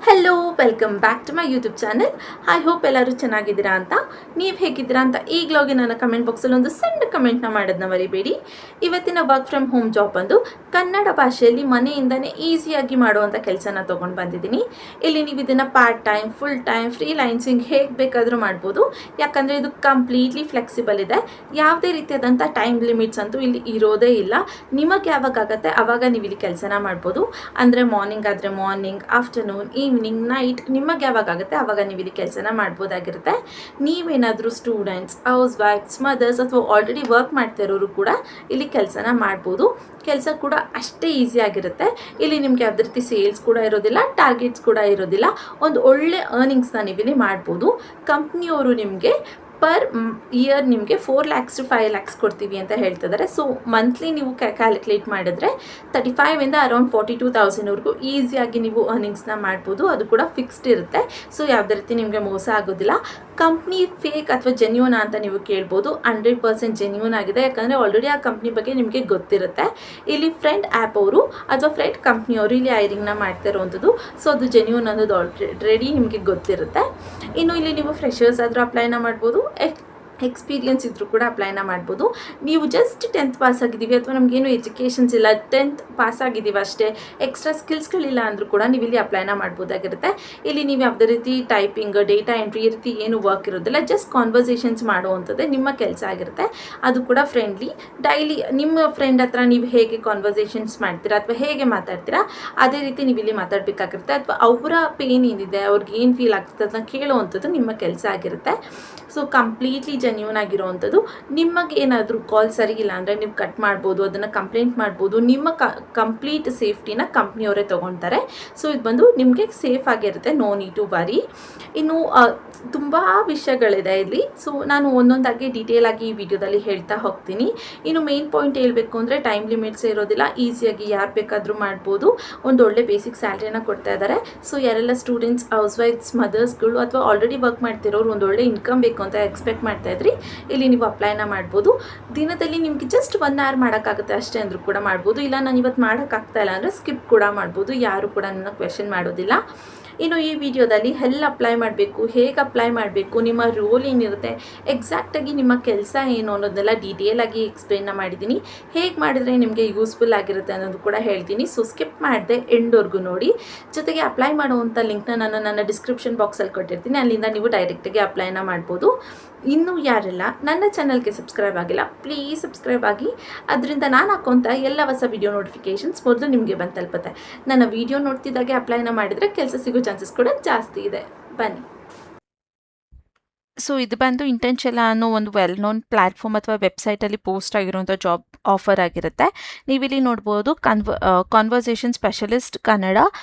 Hello welcome back to my YouTube channel. I hope ಎಲ್ಲರೂ ಚೆನ್ನಾಗಿದ್ದೀರಾ ಅಂತ. ನೀವು ಹೇಗಿದ್ದೀರಾ ಅಂತ ಈಗಲೋಗಿ ನನ್ನ ಕಮೆಂಟ್ ಬಾಕ್ಸಲ್ಲಿ ಒಂದು ಸಣ್ಣ ಕಮೆಂಟ್ನ ಮಾಡೋದನ್ನ ಮರಿಬೇಡಿ. ಇವತ್ತಿನ ವರ್ಕ್ ಫ್ರಮ್ ಹೋಮ್ ಜಾಬ್ ಬಂದು ಕನ್ನಡ ಭಾಷೆಯಲ್ಲಿ ಮನೆಯಿಂದನೇ ಈಸಿಯಾಗಿ ಮಾಡುವಂಥ ಕೆಲಸನ ತೊಗೊಂಡು ಬಂದಿದ್ದೀನಿ. ಇಲ್ಲಿ ನೀವು ಇದನ್ನು ಪಾರ್ಟ್ ಟೈಮ್, ಫುಲ್ ಟೈಮ್, ಫ್ರೀಲೈನ್ಸಿಂಗ್ ಹೇಗೆ ಬೇಕಾದರೂ ಮಾಡ್ಬೋದು. ಯಾಕಂದರೆ ಇದು ಕಂಪ್ಲೀಟ್ಲಿ ಫ್ಲೆಕ್ಸಿಬಲ್ ಇದೆ. ಯಾವುದೇ ರೀತಿಯಾದಂಥ ಟೈಮ್ ಲಿಮಿಟ್ಸ್ ಅಂತೂ ಇಲ್ಲಿ ಇರೋದೇ ಇಲ್ಲ. ನಿಮಗೆ ಯಾವಾಗ ಆಗುತ್ತೆ ಆವಾಗ ನೀವು ಇಲ್ಲಿ ಕೆಲಸನ ಮಾಡ್ಬೋದು. ಅಂದರೆ ಮಾರ್ನಿಂಗ್ ಆದರೆ ಮಾರ್ನಿಂಗ್, ಆಫ್ಟರ್ನೂನ್, ಈವ್ನಿಂಗ್, ನೈಟ್ ನಿಮಗೆ ಯಾವಾಗ ಆಗುತ್ತೆ ಆವಾಗ ನೀವು ಇಲ್ಲಿ ಕೆಲಸನ ಮಾಡ್ಬೋದಾಗಿರುತ್ತೆ. ನೀವೇನಾದರೂ ಸ್ಟೂಡೆಂಟ್ಸ್, ಹೌಸ್ ವೈಫ್ಸ್, ಮದರ್ಸ್ ಅಥವಾ ಆಲ್ರೆಡಿ ವರ್ಕ್ ಮಾಡ್ತಾ ಇರೋರು ಕೂಡ ಇಲ್ಲಿ ಕೆಲಸನ ಮಾಡ್ಬೋದು. ಕೆಲಸ ಕೂಡ ಅಷ್ಟೇ ಈಸಿಯಾಗಿರುತ್ತೆ. ಇಲ್ಲಿ ನಿಮಗೆ ಯಾವುದೇ ರೀತಿ ಸೇಲ್ಸ್ ಕೂಡ ಇರೋದಿಲ್ಲ, ಟಾರ್ಗೆಟ್ಸ್ ಕೂಡ ಇರೋದಿಲ್ಲ. ಒಂದು ಒಳ್ಳೆ ಅರ್ನಿಂಗ್ಸ್ನ ನೀವಿಲ್ಲಿ ಮಾಡ್ಬೋದು. ಕಂಪ್ನಿಯವರು ನಿಮಗೆ ಪರ್ ಇಯರ್ ನಿಮಗೆ 4 lakhs to 5 lakhs ಕೊಡ್ತೀವಿ ಅಂತ ಹೇಳ್ತಿದ್ದಾರೆ. ಸೊ ಮಂತ್ಲಿ ನೀವು ಕ್ಯಾಲ್ಕುಲೇಟ್ ಮಾಡಿದ್ರೆ 35ಇಂದ ಅರೌಂಡ್ 42,000ವರೆಗೂ ಈಸಿಯಾಗಿ ನೀವು ಅರ್ನಿಂಗ್ಸ್ನ ಮಾಡ್ಬೋದು. ಅದು ಕೂಡ ಫಿಕ್ಸ್ಡ್ ಇರುತ್ತೆ. ಸೊ ಯಾವುದೇ ರೀತಿ ನಿಮಗೆ ಮೋಸ ಆಗೋದಿಲ್ಲ. ಕಂಪ್ನಿ ಫೇಕ್ ಅಥವಾ ಜೆನ್ಯೂನ್ ಅಂತ ನೀವು ಕೇಳ್ಬೋದು. 100% ಜೆನ್ಯೂನ್ ಆಗಿದೆ. ಯಾಕಂದರೆ ಆಲ್ರೆಡಿ ಆ ಕಂಪ್ನಿ ಬಗ್ಗೆ ನಿಮಗೆ ಗೊತ್ತಿರುತ್ತೆ. ಇಲ್ಲಿ ಫ್ರೆಂಡ್ ಆ್ಯಪ್ ಅವರು ಅಥವಾ ಫ್ರೆಂಡ್ ಕಂಪ್ನಿಯವರು ಇಲ್ಲಿ ಹೈರಿಂಗ್ನ ಮಾಡ್ತಾ ಇರೋವಂಥದ್ದು. ಸೊ ಅದು ಜೆನ್ಯೂನ್ ಅನ್ನೋದು ಆಲ್ರೆಡಿ ನಿಮಗೆ ಗೊತ್ತಿರುತ್ತೆ. ಇನ್ನು ಇಲ್ಲಿ ನೀವು ಫ್ರೆಷರ್ಸ್ ಆದರೂ ಅಪ್ಲೈನ ಮಾಡ್ಬೋದು, ಎಕ್ಸ್ಪೀರಿಯನ್ಸ್ ಇದ್ದರೂ ಕೂಡ ಅಪ್ಲೈನ ಮಾಡ್ಬೋದು. ನೀವು ಜಸ್ಟ್ 10th ಪಾಸ್ ಆಗಿದ್ದೀವಿ ಅಥವಾ ನಮಗೇನು ಎಜುಕೇಷನ್ಸ್ ಇಲ್ಲ, 10th ಪಾಸ್ ಆಗಿದ್ದೀವಿ ಅಷ್ಟೇ, ಎಕ್ಸ್ಟ್ರಾ ಸ್ಕಿಲ್ಸ್ಗಳಿಲ್ಲ ಅಂದರೂ ಕೂಡ ನೀವು ಇಲ್ಲಿ ಅಪ್ಲೈನ ಮಾಡ್ಬೋದಾಗಿರುತ್ತೆ. ಇಲ್ಲಿ ನೀವು ಯಾವುದೇ ರೀತಿ ಟೈಪಿಂಗ್, ಡೇಟಾ ಎಂಟ್ರಿ ಈ ರೀತಿ ಏನು ವರ್ಕ್ ಇರೋದಿಲ್ಲ. ಜಸ್ಟ್ ಕಾನ್ವರ್ಸೇಷನ್ಸ್ ಮಾಡುವಂಥದ್ದೇ ನಿಮ್ಮ ಕೆಲಸ ಆಗಿರುತ್ತೆ. ಅದು ಕೂಡ ಫ್ರೆಂಡ್ಲಿ. ಡೈಲಿ ನಿಮ್ಮ ಫ್ರೆಂಡ್ ಹತ್ರ ನೀವು ಹೇಗೆ ಕಾನ್ವರ್ಸೇಷನ್ಸ್ ಮಾಡ್ತೀರಾ ಅಥವಾ ಹೇಗೆ ಮಾತಾಡ್ತೀರಾ ಅದೇ ರೀತಿ ನೀವು ಇಲ್ಲಿ ಮಾತಾಡಬೇಕಾಗಿರುತ್ತೆ. ಅಥವಾ ಅವರ ಪೇನ್ ಏನಿದೆ, ಅವ್ರಿಗೆ ಏನು ಫೀಲ್ ಆಗ್ತದೆ ಅದನ್ನ ಕೇಳುವಂಥದ್ದು ನಿಮ್ಮ ಕೆಲಸ ಆಗಿರುತ್ತೆ. ಸೊ ಕಂಪ್ಲೀಟ್ಲಿ ಜೆನ್ಯೂನ್ ಆಗಿರೋವಂಥದ್ದು. ನಿಮಗೆ ಏನಾದರೂ ಕಾಲ್ ಸರಿ ಇಲ್ಲ ಅಂದರೆ ನೀವು ಕಟ್ ಮಾಡ್ಬೋದು, ಅದನ್ನು ಕಂಪ್ಲೇಂಟ್ ಮಾಡ್ಬೋದು. ನಿಮ್ಮ ಕಂಪ್ಲೀಟ್ ಸೇಫ್ಟಿನ ಕಂಪ್ನಿಯವರೇ ತೊಗೊಳ್ತಾರೆ. ಸೊ ಇದು ಬಂದು ನಿಮಗೆ ಸೇಫ್ ಆಗಿರುತ್ತೆ, ನೋ ನೀಡ್ ಟು ವರಿ. ಇನ್ನು ತುಂಬ ವಿಷಯಗಳಿದೆ ಇಲ್ಲಿ. ಸೊ ನಾನು ಒಂದೊಂದಾಗಿ ಡೀಟೇಲ್ ಆಗಿ ಈ ವಿಡಿಯೋದಲ್ಲಿ ಹೇಳ್ತಾ ಹೋಗ್ತೀನಿ. ಇನ್ನು ಮೇನ್ ಪಾಯಿಂಟ್ ಹೇಳಬೇಕು ಅಂದರೆ ಟೈಮ್ ಲಿಮಿಟ್ಸ್ ಇರೋದಿಲ್ಲ. ಈಸಿಯಾಗಿ ಯಾರು ಬೇಕಾದರೂ ಮಾಡ್ಬೋದು. ಒಂದು ಒಳ್ಳೆ ಬೇಸಿಕ್ ಸ್ಯಾಲ್ರಿನ ಕೊಡ್ತಾ ಇದ್ದಾರೆ. ಸೊ ಯಾರೆಲ್ಲ ಸ್ಟೂಡೆಂಟ್ಸ್, ಹೌಸ್ ವೈಫ್ಸ್, ಮದರ್ಸ್ಗಳು ಅಥವಾ ಆಲ್ರೆಡಿ ವರ್ಕ್ ಮಾಡ್ತಿರೋರು ಒಂದು ಒಳ್ಳೆ ಇನ್ಕಮ್ ಬೇಕು ಅಂತ ಎಕ್ಸ್ಪೆಕ್ಟ್ ಮಾಡ್ತಾ ಇದ್ರಿ, ಇಲ್ಲಿ ನೀವು ಅಪ್ಲೈನ ಮಾಡ್ಬೋದು. ದಿನದಲ್ಲಿ ನಿಮಗೆ ಜಸ್ಟ್ 1 hour ಮಾಡೋಕ್ಕಾಗುತ್ತೆ ಅಷ್ಟೇ ಅಂದರೂ ಕೂಡ ಮಾಡ್ಬೋದು. ಇಲ್ಲ ನಾನು ಇವತ್ತು ಮಾಡೋಕ್ಕಾಗ್ತಾ ಇಲ್ಲ ಅಂದರೆ ಸ್ಕಿಪ್ ಕೂಡ ಮಾಡ್ಬೋದು. ಯಾರು ಕೂಡ ನನ್ನ ಕ್ವೆಶನ್ ಮಾಡೋದಿಲ್ಲ. ಇನ್ನು ಈ ವಿಡಿಯೋದಲ್ಲಿ ಎಲ್ಲಿ ಅಪ್ಲೈ ಮಾಡಬೇಕು, ಹೇಗೆ ಅಪ್ಲೈ ಮಾಡಬೇಕು, ನಿಮ್ಮ ರೋಲ್ ಏನಿರುತ್ತೆ, ಎಕ್ಸಾಕ್ಟಾಗಿ ನಿಮ್ಮ ಕೆಲಸ ಏನು ಅನ್ನೋದನ್ನೆಲ್ಲ ಡೀಟೇಲಾಗಿ ಎಕ್ಸ್ಪ್ಲೇನ್ನ ಮಾಡಿದ್ದೀನಿ. ಹೇಗೆ ಮಾಡಿದರೆ ನಿಮಗೆ ಯೂಸ್ಫುಲ್ ಆಗಿರುತ್ತೆ ಅನ್ನೋದು ಕೂಡ ಹೇಳ್ತೀನಿ. ಸೊ ಸ್ಕಿಪ್ ಮಾಡದೆ ಎಂಡ್ವರೆಗೂ ನೋಡಿ. ಜೊತೆಗೆ ಅಪ್ಲೈ ಮಾಡುವಂಥ ಲಿಂಕ್ನ ನಾನು ನನ್ನ ಡಿಸ್ಕ್ರಿಪ್ಷನ್ ಬಾಕ್ಸಲ್ಲಿ ಕೊಟ್ಟಿರ್ತೀನಿ. ಅಲ್ಲಿಂದ ನೀವು ಡೈರೆಕ್ಟಾಗಿ ಅಪ್ಲೈನ ಮಾಡ್ಬೋದು. ಇನ್ನೂ ಯಾರೆಲ್ಲ ನನ್ನ ಚಾನಲ್ಗೆ ಸಬ್ಸ್ಕ್ರೈಬ್ ಆಗಿಲ್ಲ, ಪ್ಲೀಸ್ ಸಬ್ಸ್ಕ್ರೈಬ್ ಆಗಿ. ಅದರಿಂದ ನಾನು ಹಾಕೋಂಥ ಎಲ್ಲ ಹೊಸ ವಿಡಿಯೋ ನೋಟಿಫಿಕೇಷನ್ಸ್ ಮೊದಲು ನಿಮಗೆ ಬಂದು ತಲುಪುತ್ತೆ. ನನ್ನ ವಿಡಿಯೋ ನೋಡ್ತಿದ್ದಾಗೆ ಅಪ್ಲೈನ ಮಾಡಿದರೆ ಕೆಲಸ ಸಿಗೋ ಚಾನ್ಸಸ್ ಕೂಡ ಜಾಸ್ತಿ ಇದೆ. ಬನ್ನಿ. ಸೊ ಇದು ಬಂದು ಇಂಟೆನ್ಶೆಲ್ಲ ಅನ್ನೋ ಒಂದು ವೆಲ್ ನೋನ್ ಪ್ಲ್ಯಾಟ್ಫಾರ್ಮ್ ಅಥವಾ ವೆಬ್ಸೈಟಲ್ಲಿ ಪೋಸ್ಟ್ ಆಗಿರುವಂಥ ಜಾಬ್ ಆಫರ್ ಆಗಿರುತ್ತೆ. ನೀವಿಲ್ಲಿ ನೋಡ್ಬೋದು conversation specialist Kannada,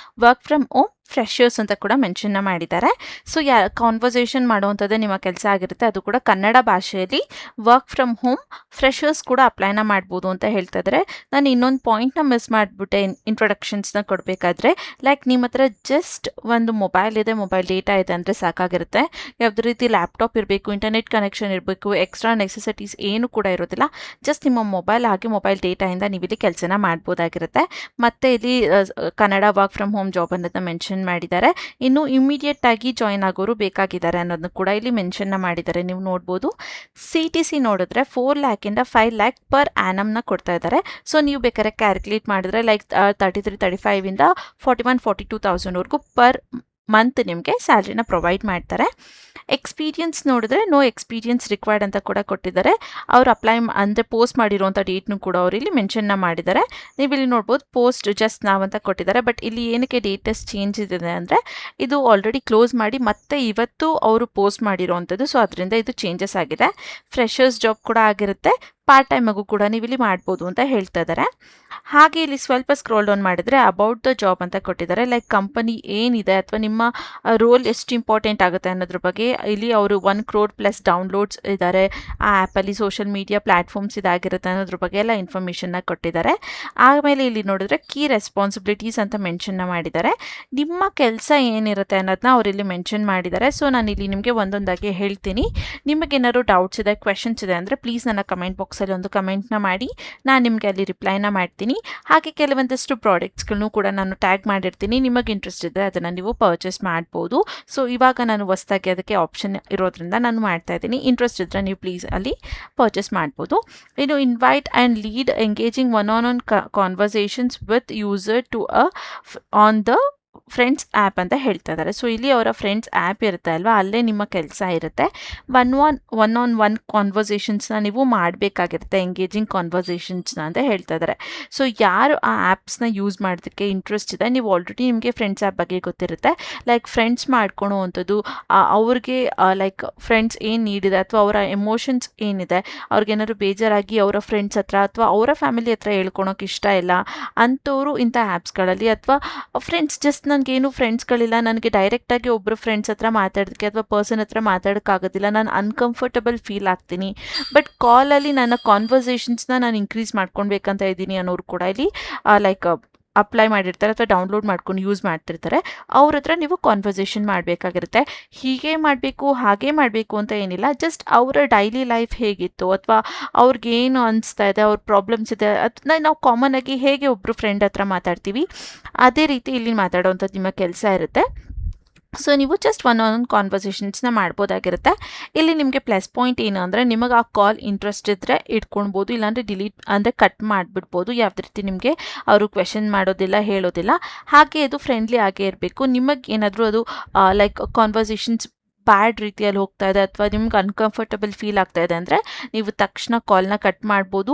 work from home, freshers ಅಂತ ಕೂಡ ಮೆನ್ಷನ್ನ ಮಾಡಿದ್ದಾರೆ. ಸೊ ಕಾನ್ವರ್ಸೇಷನ್ ಮಾಡುವಂಥದ್ದೇ ನಿಮ್ಮ ಕೆಲಸ ಆಗಿರುತ್ತೆ. ಅದು ಕೂಡ ಕನ್ನಡ ಭಾಷೆಯಲ್ಲಿ. ವರ್ಕ್ ಫ್ರಮ್ ಹೋಮ್, ಫ್ರೆಷರ್ಸ್ ಕೂಡ ಅಪ್ಲೈನ ಮಾಡ್ಬೋದು ಅಂತ ಹೇಳ್ತಾ ಇದ್ದಾರೆ. ನಾನು ಇನ್ನೊಂದು ಪಾಯಿಂಟ್ನ ಮಿಸ್ ಮಾಡಿಬಿಟ್ಟೆ ಇಂಟ್ರೊಡಕ್ಷನ್ಸ್ನ ಕೊಡಬೇಕಾದ್ರೆ. ಲೈಕ್ ನಿಮ್ಮ ಹತ್ರ ಜಸ್ಟ್ ಒಂದು ಮೊಬೈಲ್ ಇದೆ, ಮೊಬೈಲ್ ಡೇಟಾ ಇದೆ ಅಂದರೆ ಸಾಕಾಗಿರುತ್ತೆ. ಯಾವುದೇ ರೀತಿ ಲ್ಯಾಪ್ಟಾಪ್ ಇರಬೇಕು, ಇಂಟರ್ನೆಟ್ ಕನೆಕ್ಷನ್ ಇರಬೇಕು, ಎಕ್ಸ್ಟ್ರಾ ನೆಸೆಸಿಟೀಸ್ ಏನು ಕೂಡ ಇರೋದಿಲ್ಲ. ಜಸ್ಟ್ ನಿಮ್ಮ ಮೊಬೈಲ್ ಹಾಗೆ ಮೊಬೈಲ್ ಡೇಟಾಯಿಂದ ನೀವು ಇಲ್ಲಿ ಕೆಲಸನ ಮಾಡ್ಬೋದಾಗಿರುತ್ತೆ. ಮತ್ತು ಇಲ್ಲಿ Kannada work from home job ಅನ್ನೋದನ್ನ ಮೆನ್ಷನ್ ಮಾಡಿದ್ದಾರೆ. ಇನ್ನು ಇಮಿಡಿಯೇಟ್ ಆಗಿ ಜಾಯಿನ್ ಆಗೋರು ಬೇಕಾಗಿದ್ದಾರೆ ಅನ್ನೋದನ್ನ ಕೂಡ ಇಲ್ಲಿ ಮೆನ್ಷನ್ನ ಮಾಡಿದ್ದಾರೆ. ನೀವು ನೋಡ್ಬೋದು. CTC ನೋಡಿದ್ರೆ 4 lakhಯಿಂದ 5 lakh ಪರ್ ಆ್ಯನಮ್ನ ಕೊಡ್ತಾ ಇದ್ದಾರೆ. ಸೊ ನೀವು ಬೇಕಾದ್ರೆ ಕ್ಯಾಲ್ಕುಲೇಟ್ ಮಾಡಿದ್ರೆ ಲೈಕ್ 33-35ಇಂದ 41-42,000ವರೆಗೂ ಪರ್ ಮಂತ್ ನಿಮಗೆ ಸ್ಯಾಲ್ರಿನ ಪ್ರೊವೈಡ್ ಮಾಡ್ತಾರೆ. ಎಕ್ಸ್ಪೀರಿಯನ್ಸ್ ನೋಡಿದ್ರೆ ನೋ ಎಕ್ಸ್ಪೀರಿಯನ್ಸ್ ರಿಕ್ವೈರ್ಡ್ ಅಂತ ಕೂಡ ಕೊಟ್ಟಿದ್ದಾರೆ. ಅವ್ರು ಅಪ್ಲೈ ಅಂದರೆ ಪೋಸ್ಟ್ ಮಾಡಿರೋಂಥ ಡೇಟ್ನು ಕೂಡ ಅವರು ಇಲ್ಲಿ ಮೆನ್ಷನ್ನ ಮಾಡಿದ್ದಾರೆ. ನೀವು ಇಲ್ಲಿ ನೋಡ್ಬೋದು ಪೋಸ್ಟ್ ಜಸ್ಟ್ ನಾವ್ ಅಂತ ಕೊಟ್ಟಿದ್ದಾರೆ. ಬಟ್ ಇಲ್ಲಿ ಏನಕ್ಕೆ ಡೇಟಸ್ ಚೇಂಜ್ ಇದೆ ಅಂದರೆ ಇದು ಆಲ್ರೆಡಿ ಕ್ಲೋಸ್ ಮಾಡಿ ಮತ್ತೆ ಇವತ್ತು ಅವರು ಪೋಸ್ಟ್ ಮಾಡಿರೋವಂಥದ್ದು. ಸೊ ಅದರಿಂದ ಇದು ಚೇಂಜಸ್ ಆಗಿದೆ. ಫ್ರೆಷರ್ಸ್ ಜಾಬ್ ಕೂಡ ಆಗಿರುತ್ತೆ. ಪಾರ್ಟ್ ಟೈಮಾಗೂ ಕೂಡ ನೀವು ಇಲ್ಲಿ ಮಾಡ್ಬೋದು ಅಂತ ಹೇಳ್ತಾ ಇದ್ದಾರೆ. ಹಾಗೆ ಇಲ್ಲಿ ಸ್ವಲ್ಪ ಸ್ಕ್ರೋಲ್ ಡೌನ್ ಮಾಡಿದರೆ ಅಬೌಟ್ ದ ಜಾಬ್ ಅಂತ ಕೊಟ್ಟಿದ್ದಾರೆ. ಲೈಕ್ ಕಂಪನಿ ಏನಿದೆ ಅಥವಾ ನಿಮ್ಮ ರೋಲ್ ಎಷ್ಟು ಇಂಪಾರ್ಟೆಂಟ್ ಆಗುತ್ತೆ ಅನ್ನೋದ್ರ ಬಗ್ಗೆ ಇಲ್ಲಿ ಅವರು 1 crore+ ಡೌನ್ಲೋಡ್ಸ್ ಇದ್ದಾರೆ ಆ ಆ್ಯಪಲ್ಲಿ, ಸೋಷಿಯಲ್ ಮೀಡಿಯಾ ಪ್ಲ್ಯಾಟ್ಫಾರ್ಮ್ಸ್ ಇದಾಗಿರುತ್ತೆ ಅನ್ನೋದ್ರ ಬಗ್ಗೆ ಎಲ್ಲ ಇನ್ಫಾರ್ಮೇಷನ್ನ ಕೊಟ್ಟಿದ್ದಾರೆ. ಆಮೇಲೆ ಇಲ್ಲಿ ನೋಡಿದ್ರೆ ಕೀ ರೆಸ್ಪಾನ್ಸಿಬಿಲಿಟೀಸ್ ಅಂತ ಮೆನ್ಷನ್ನ ಮಾಡಿದ್ದಾರೆ. ನಿಮ್ಮ ಕೆಲಸ ಏನಿರುತ್ತೆ ಅನ್ನೋದನ್ನ ಅವರಿಲ್ಲಿ ಮೆನ್ಷನ್ ಮಾಡಿದ್ದಾರೆ. ಸೊ ನಾನು ಇಲ್ಲಿ ನಿಮಗೆ ಒಂದೊಂದಾಗಿ ಹೇಳ್ತೀನಿ. ನಿಮಗೇನಾದ್ರು ಡೌಟ್ಸ್ ಇದೆ, ಕ್ವೆಶನ್ಸ್ ಇದೆ ಅಂದರೆ ಪ್ಲೀಸ್ ನನ್ನ ಕಮೆಂಟ್ ಬಾಕ್ಸಲ್ಲಿ ಒಂದು ಕಮೆಂಟ್ನ ಮಾಡಿ. ನಾನು ನಿಮಗೆ ಅಲ್ಲಿ ರಿಪ್ಲೈನ ಮಾಡ್ತೀನಿ. ಮಾಡಿರ್ತೀನಿ. ಹಾಗೆ ಕೆಲವೊಂದಷ್ಟು ಪ್ರಾಡಕ್ಟ್ಸ್ಗಳನ್ನು ಕೂಡ ನಾನು ಟ್ಯಾಗ್ ಮಾಡಿರ್ತೀನಿ. ನಿಮಗೆ ಇಂಟ್ರೆಸ್ಟ್ ಇದ್ದರೆ ಅದನ್ನು ನೀವು ಪರ್ಚೇಸ್ ಮಾಡ್ಬೋದು. ಸೊ ಇವಾಗ ನಾನು ಹೊಸ್ದಾಗಿ ಅದಕ್ಕೆ ಆಪ್ಷನ್ ಇರೋದ್ರಿಂದ ನಾನು ಮಾಡ್ತಾ ಇದ್ದೀನಿ. ಇಂಟ್ರೆಸ್ಟ್ ಇದ್ದರೆ ನೀವು ಪ್ಲೀಸ್ ಅಲ್ಲಿ ಪರ್ಚೇಸ್ ಮಾಡ್ಬೋದು. ಇನ್ನು invite and lead engaging one on conversations with user to on the friends app ಅಂತ ಹೇಳ್ತಾ ಇದ್ದಾರೆ. ಸೊ ಇಲ್ಲಿ ಅವರ ಫ್ರೆಂಡ್ಸ್ ಆ್ಯಪ್ ಇರುತ್ತೆ ಅಲ್ವಾ, ಅಲ್ಲೇ ನಿಮ್ಮ ಕೆಲಸ ಇರುತ್ತೆ. ಒನ್ ಆನ್ ಒನ್ ಕಾನ್ವರ್ಸೇಷನ್ಸ್ನ ನೀವು ಮಾಡಬೇಕಾಗಿರುತ್ತೆ, ಎಂಗೇಜಿಂಗ್ ಕಾನ್ವರ್ಸೇಷನ್ಸ್ನ ಅಂತ ಹೇಳ್ತಾ ಇದ್ದಾರೆ. ಸೊ ಯಾರು ಆ ಆ್ಯಪ್ಸ್ನ ಯೂಸ್ ಮಾಡೋದಕ್ಕೆ ಇಂಟ್ರೆಸ್ಟ್ ಇದೆ, ನೀವು ಆಲ್ರೆಡಿ ನಿಮಗೆ ಫ್ರೆಂಡ್ಸ್ ಆ್ಯಪ್ ಬಗ್ಗೆ ಗೊತ್ತಿರುತ್ತೆ. ಲೈಕ್ ಫ್ರೆಂಡ್ಸ್ ಮಾಡ್ಕೊಳೋವಂಥದ್ದು, ಅವ್ರಿಗೆ ಲೈಕ್ ಫ್ರೆಂಡ್ಸ್ ಏನು ನೀಡಿದೆ ಅಥವಾ ಅವರ ಎಮೋಷನ್ಸ್ ಏನಿದೆ, ಅವ್ರಿಗೇನಾದ್ರು ಬೇಜಾರಾಗಿ ಅವರ ಫ್ರೆಂಡ್ಸ್ ಹತ್ರ ಅಥವಾ ಅವರ ಫ್ಯಾಮಿಲಿ ಹತ್ರ ಹೇಳ್ಕೊಳೋಕೆ ಇಷ್ಟ ಇಲ್ಲ ಅಂಥವ್ರು ಇಂಥ ಆ್ಯಪ್ಸ್ಗಳಲ್ಲಿ, ಅಥವಾ ಫ್ರೆಂಡ್ಸ್ ಜಸ್ಟ್ ನನಗೇನು ಫ್ರೆಂಡ್ಸ್ಗಳಿಲ್ಲ, ನನಗೆ ಡೈರೆಕ್ಟಾಗಿ ಒಬ್ಬರು ಫ್ರೆಂಡ್ಸ್ ಹತ್ರ ಮಾತಾಡೋದಕ್ಕೆ ಅಥವಾ ಪರ್ಸನ್ ಹತ್ರ ಮಾತಾಡೋಕ್ಕಾಗೋದಿಲ್ಲ, ನಾನು ಅನ್ಕಂಫರ್ಟಬಲ್ ಫೀಲ್ ಆಗ್ತೀನಿ, ಬಟ್ ಕಾಲಲ್ಲಿ ನನ್ನ ಕಾನ್ವರ್ಸೇಷನ್ಸ್ನ ನಾನು ಇನ್ಕ್ರೀಸ್ ಮಾಡ್ಕೊಳ್ಬೇಕಂತ ಇದ್ದೀನಿ ಅನ್ನೋರು ಕೂಡ ಇಲ್ಲಿ ಲೈಕ್ ಅಪ್ಲೈ ಮಾಡಿರ್ತಾರೆ ಅಥವಾ ಡೌನ್ಲೋಡ್ ಮಾಡ್ಕೊಂಡು ಯೂಸ್ ಮಾಡ್ತಿರ್ತಾರೆ. ಅವ್ರ ಹತ್ರ ನೀವು ಕಾನ್ವರ್ಸೇಷನ್ ಮಾಡಬೇಕಾಗಿರುತ್ತೆ. ಹೀಗೆ ಮಾಡಬೇಕು ಹಾಗೆ ಮಾಡಬೇಕು ಅಂತ ಏನಿಲ್ಲ, ಜಸ್ಟ್ ಅವರ ಡೈಲಿ ಲೈಫ್ ಹೇಗಿತ್ತು ಅಥವಾ ಅವ್ರಿಗೇನು ಅನಿಸ್ತಾ ಇದೆ, ಅವ್ರ ಪ್ರಾಬ್ಲಮ್ಸ್ ಇದೆ, ಅದನ್ನ ನಾವು ಕಾಮನ್ ಆಗಿ ಹೇಗೆ ಒಬ್ಬರು ಫ್ರೆಂಡ್ ಹತ್ರ ಮಾತಾಡ್ತೀವಿ ಅದೇ ರೀತಿ ಇಲ್ಲಿ ಮಾತಾಡೋವಂಥದ್ದು ನಿಮ್ಮ ಕೆಲಸ ಇರುತ್ತೆ. ಸೊ ನೀವು ಜಸ್ಟ್ ಒನ್ ಆನ್ ಕಾನ್ವರ್ಸೇಷನ್ಸ್ನ ಮಾಡ್ಬೋದಾಗಿರುತ್ತೆ. ಇಲ್ಲಿ ನಿಮಗೆ ಪ್ಲಸ್ ಪಾಯಿಂಟ್ ಏನು ಅಂದರೆ, ನಿಮಗೆ ಆ ಕಾಲ್ ಇಂಟ್ರೆಸ್ಟ್ ಇದ್ದರೆ ಇಟ್ಕೊಳ್ಬೋದು, ಇಲ್ಲಾಂದರೆ ಡಿಲೀಟ್ ಅಂದರೆ ಕಟ್ ಮಾಡಿಬಿಡ್ಬೋದು. ಯಾವುದೇ ರೀತಿ ನಿಮಗೆ ಅವರು ಕ್ವೆಶನ್ ಮಾಡೋದಿಲ್ಲ, ಹೇಳೋದಿಲ್ಲ. ಹಾಗೆ ಅದು ಫ್ರೆಂಡ್ಲಿ ಆಗೇ ಇರಬೇಕು. ನಿಮಗೆ ಏನಾದರೂ ಅದು ಲೈಕ್ ಕಾನ್ವರ್ಸೇಷನ್ಸ್ ಬ್ಯಾಡ್ ರೀತಿಯಲ್ಲಿ ಹೋಗ್ತಾ ಇದೆ ಅಥವಾ ನಿಮ್ಗೆ ಅನ್ಕಂಫರ್ಟಬಲ್ ಫೀಲ್ ಆಗ್ತಾ ಇದೆ ಅಂದರೆ ನೀವು ತಕ್ಷಣ ಕಾಲ್ನ ಕಟ್ ಮಾಡ್ಬೋದು,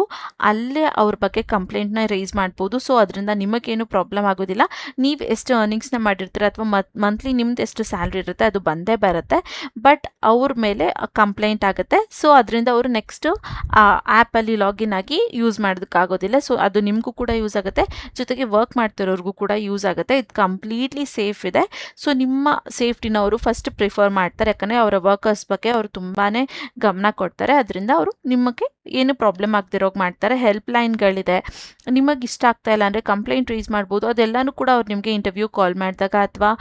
ಅಲ್ಲೇ ಅವ್ರ ಬಗ್ಗೆ ಕಂಪ್ಲೇಂಟ್ನ ರೈಸ್ ಮಾಡ್ಬೋದು. ಸೊ ಅದರಿಂದ ನಿಮಗೇನು ಪ್ರಾಬ್ಲಮ್ ಆಗೋದಿಲ್ಲ. ನೀವು ಎಷ್ಟು ಅರ್ನಿಂಗ್ಸ್ನ ಮಾಡಿರ್ತೀರ ಅಥವಾ ಮಂತ್ಲಿ ನಿಮ್ದು ಎಷ್ಟು ಸ್ಯಾಲ್ರಿ ಇರುತ್ತೆ ಅದು ಬಂದೇ ಬರುತ್ತೆ, ಬಟ್ ಅವ್ರ ಮೇಲೆ ಕಂಪ್ಲೇಂಟ್ ಆಗುತ್ತೆ. ಸೊ ಅದರಿಂದ ಅವರು ನೆಕ್ಸ್ಟು ಆ ಆ್ಯಪಲ್ಲಿ ಲಾಗಿನ್ ಆಗಿ ಯೂಸ್ ಮಾಡೋದಕ್ಕಾಗೋದಿಲ್ಲ. ಸೊ ಅದು ನಿಮಗೂ ಕೂಡ ಯೂಸ್ ಆಗುತ್ತೆ, ಜೊತೆಗೆ ವರ್ಕ್ ಮಾಡ್ತಿರೋರ್ಗೂ ಕೂಡ ಯೂಸ್ ಆಗುತ್ತೆ. ಇದು ಕಂಪ್ಲೀಟ್ಲಿ ಸೇಫ್ ಇದೆ. ಸೊ ನಿಮ್ಮ ಸೇಫ್ಟಿನ ಅವರು ಫಸ್ಟ್ ಪ್ರಿಫರ್ ಮಾಡ್ತಾರೆ, ಯಾಕಂದರೆ ಅವರ ವರ್ಕರ್ಸ್ ಬಗ್ಗೆ ಅವರು ತುಂಬಾ ಗಮನ ಕೊಡ್ತಾರೆ. ಅದರಿಂದ ಅವರು ನಿಮಗೆ ಏನು ಪ್ರಾಬ್ಲಮ್ ಆಗ್ದಿರೋಗಿ ಮಾಡ್ತಾರೆ. ಹೆಲ್ಪ್ ಲೈನ್ಗಳಿದೆ, ನಿಮಗೆ ಇಷ್ಟ ಆಗ್ತಾ ಇಲ್ಲ ಅಂದರೆ ಕಂಪ್ಲೇಂಟ್ ರೈಸ್ ಮಾಡ್ಬೋದು. ಅದೆಲ್ಲನೂ ಕೂಡ ಅವ್ರು ನಿಮಗೆ ಇಂಟರ್ವ್ಯೂ ಕಾಲ್ ಮಾಡಿದಾಗ ಅಥವಾ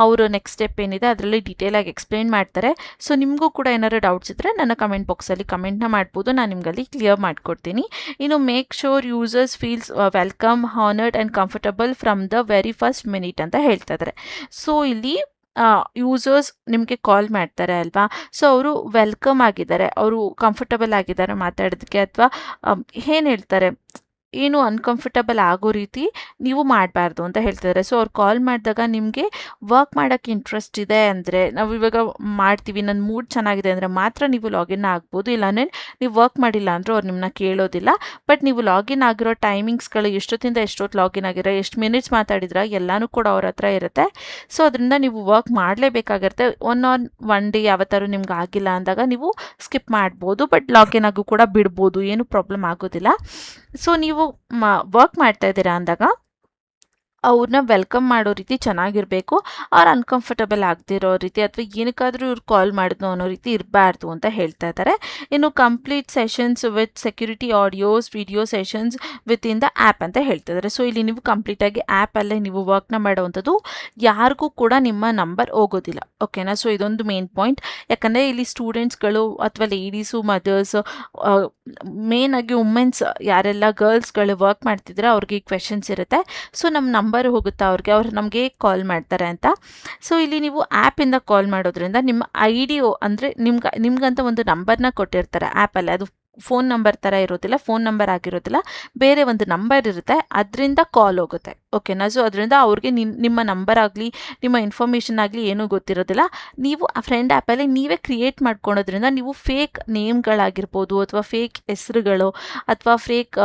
ಅವರು ನೆಕ್ಸ್ಟ್ ಸ್ಟೆಪ್ ಏನಿದೆ ಅದರಲ್ಲಿ ಡೀಟೇಲಾಗಿ ಎಕ್ಸ್ಪ್ಲೇನ್ ಮಾಡ್ತಾರೆ. ಸೊ ನಿಮಗೂ ಕೂಡ ಏನಾದ್ರು ಡೌಟ್ಸ್ ಇದ್ದರೆ ನನ್ನ ಕಮೆಂಟ್ ಬಾಕ್ಸಲ್ಲಿ ಕಮೆಂಟ್ನ ಮಾಡ್ಬೋದು, ನಾನು ನಿಮಗಲ್ಲಿ ಕ್ಲಿಯರ್ ಮಾಡಿಕೊಡ್ತೀನಿ. ಇನ್ನು make sure users feels welcome, honoured and comfortable from the very first minute ಅಂತ ಹೇಳ್ತಾ ಇದ್ದಾರೆ. ಸೊ ಇಲ್ಲಿ ಯೂಸರ್ಸ್ ನಿಮಗೆ ಕಾಲ್ ಮಾಡ್ತಾರೆ ಅಲ್ವಾ, ಸೊ ಅವರು ವೆಲ್ಕಮ್ ಆಗಿದ್ದಾರೆ, ಅವರು ಕಂಫರ್ಟಬಲ್ ಆಗಿದ್ದಾರೆ ಮಾತಾಡೋದಕ್ಕೆ, ಅಥವಾ ಏನು ಹೇಳ್ತಾರೆ, ಏನು ಅನ್ಕಂಫರ್ಟಬಲ್ ಆಗೋ ರೀತಿ ನೀವು ಮಾಡಬಾರ್ದು ಅಂತ ಹೇಳ್ತಿದ್ದಾರೆ. ಸೊ ಅವ್ರು ಕಾಲ್ ಮಾಡಿದಾಗ ನಿಮಗೆ ವರ್ಕ್ ಮಾಡೋಕ್ಕೆ ಇಂಟ್ರೆಸ್ಟ್ ಇದೆ ಅಂದರೆ, ನಾವು ಇವಾಗ ಮಾಡ್ತೀವಿ, ನನ್ನ ಮೂಡ್ ಚೆನ್ನಾಗಿದೆ ಅಂದರೆ ಮಾತ್ರ ನೀವು ಲಾಗಿನ್ ಆಗ್ಬೋದು. ಇಲ್ಲಾಂದರೆ ನೀವು ವರ್ಕ್ ಮಾಡಿಲ್ಲ ಅಂದರೂ ಅವ್ರು ನಿಮ್ಮನ್ನ ಕೇಳೋದಿಲ್ಲ. ಬಟ್ ನೀವು ಲಾಗಿನ್ ಆಗಿರೋ ಟೈಮಿಂಗ್ಸ್ಗಳು ಎಷ್ಟೊತ್ತಿಂದ ಎಷ್ಟೊತ್ತು ಲಾಗಿನ್ ಆಗಿರೋ, ಎಷ್ಟು ಮಿನಿಟ್ಸ್ ಮಾತಾಡಿದ್ರೆ ಎಲ್ಲನೂ ಕೂಡ ಅವ್ರ ಹತ್ರ ಇರುತ್ತೆ. ಸೊ ಅದರಿಂದ ನೀವು ವರ್ಕ್ ಮಾಡಲೇಬೇಕಾಗಿರುತ್ತೆ. ಒನ್ ಡೇ ಯಾವತ್ತಾರು ನಿಮ್ಗೆ ಆಗಿಲ್ಲ ಅಂದಾಗ ನೀವು ಸ್ಕಿಪ್ ಮಾಡ್ಬೋದು, ಬಟ್ ಲಾಗಿನ್ ಆಗು ಕೂಡ ಬಿಡ್ಬೋದು, ಏನು ಪ್ರಾಬ್ಲಮ್ ಆಗೋದಿಲ್ಲ. ಸೊ ನೀವು ವರ್ಕ್ ಮಾಡ್ತಾ ಇದ್ದೀರಾ ಅಂದಾಗ ಅವ್ರನ್ನ ವೆಲ್ಕಮ್ ಮಾಡೋ ರೀತಿ ಚೆನ್ನಾಗಿರಬೇಕು. ಅವ್ರು ಅನ್ಕಂಫರ್ಟಬಲ್ ಆಗದಿರೋ ರೀತಿ ಅಥವಾ ಏನಕ್ಕಾದರೂ ಇವ್ರು ಕಾಲ್ ಮಾಡಿದ್ನೋ ಅನ್ನೋ ರೀತಿ ಇರಬಾರ್ದು ಅಂತ ಹೇಳ್ತಾ ಇದ್ದಾರೆ. ಇನ್ನು complete sessions with security audios video sessions with in the app ಅಂತ ಹೇಳ್ತಾ ಇದ್ದಾರೆ. ಸೊ ಇಲ್ಲಿ ನೀವು ಕಂಪ್ಲೀಟಾಗಿ ಆ್ಯಪಲ್ಲೇ ನೀವು ವರ್ಕ್ನ ಮಾಡೋವಂಥದ್ದು, ಯಾರಿಗೂ ಕೂಡ ನಿಮ್ಮ ನಂಬರ್ ಹೋಗೋದಿಲ್ಲ, ಓಕೆನಾ. ಸೊ ಇದೊಂದು ಮೇನ್ ಪಾಯಿಂಟ್, ಯಾಕಂದರೆ ಇಲ್ಲಿ ಸ್ಟೂಡೆಂಟ್ಸ್ಗಳು ಅಥವಾ ಲೇಡೀಸು, ಮದರ್ಸ್, ಮೇನಾಗಿ ವುಮೆನ್ಸ್ ಯಾರೆಲ್ಲ ಗರ್ಲ್ಸ್ಗಳು ವರ್ಕ್ ಮಾಡ್ತಿದ್ರೆ ಅವ್ರಿಗೆ ಈ ಕ್ವೆಶನ್ಸ್ ಇರುತ್ತೆ. ಸೊ ನಮ್ಮ ನಂಬರ್ ಹೋಗುತ್ತಾ ಅವ್ರಿಗೆ, ಅವ್ರು ನಮಗೆ ಕಾಲ್ ಮಾಡ್ತಾರೆ ಅಂತ. ಸೊ ಇಲ್ಲಿ ನೀವು ಆ್ಯಪಿಂದ ಕಾಲ್ ಮಾಡೋದ್ರಿಂದ ನಿಮ್ಮ ಐಡಿಯೋ ಅಂದರೆ ನಿಮ್ಗಂತ ಒಂದು ನಂಬರ್ನ ಕೊಟ್ಟಿರ್ತಾರೆ ಆ್ಯಪಲ್ಲಿ, ಅದು ಫೋನ್ ನಂಬರ್ ಥರ ಇರೋದಿಲ್ಲ, ಫೋನ್ ನಂಬರ್ ಆಗಿರೋದಿಲ್ಲ, ಬೇರೆ ಒಂದು ನಂಬರ್ ಇರುತ್ತೆ, ಅದರಿಂದ ಕಾಲ್ ಹೋಗುತ್ತೆ, ಓಕೆನಾ. ಸೊ ಅದರಿಂದ ಅವ್ರಿಗೆ ನಿಮ್ಮ ನಂಬರ್ ಆಗಲಿ ನಿಮ್ಮ ಇನ್ಫಾರ್ಮೇಷನ್ ಆಗಲಿ ಏನೂ ಗೊತ್ತಿರೋದಿಲ್ಲ. ನೀವು ಆ ಫ್ರೆಂಡ್ ಆ್ಯಪಲ್ಲಿ ನೀವೇ ಕ್ರಿಯೇಟ್ ಮಾಡ್ಕೊಳೋದ್ರಿಂದ ನೀವು ಫೇಕ್ ನೇಮ್ಗಳಾಗಿರ್ಬೋದು ಅಥವಾ ಫೇಕ್ ಹೆಸರುಗಳು ಅಥವಾ ಫೇಕ್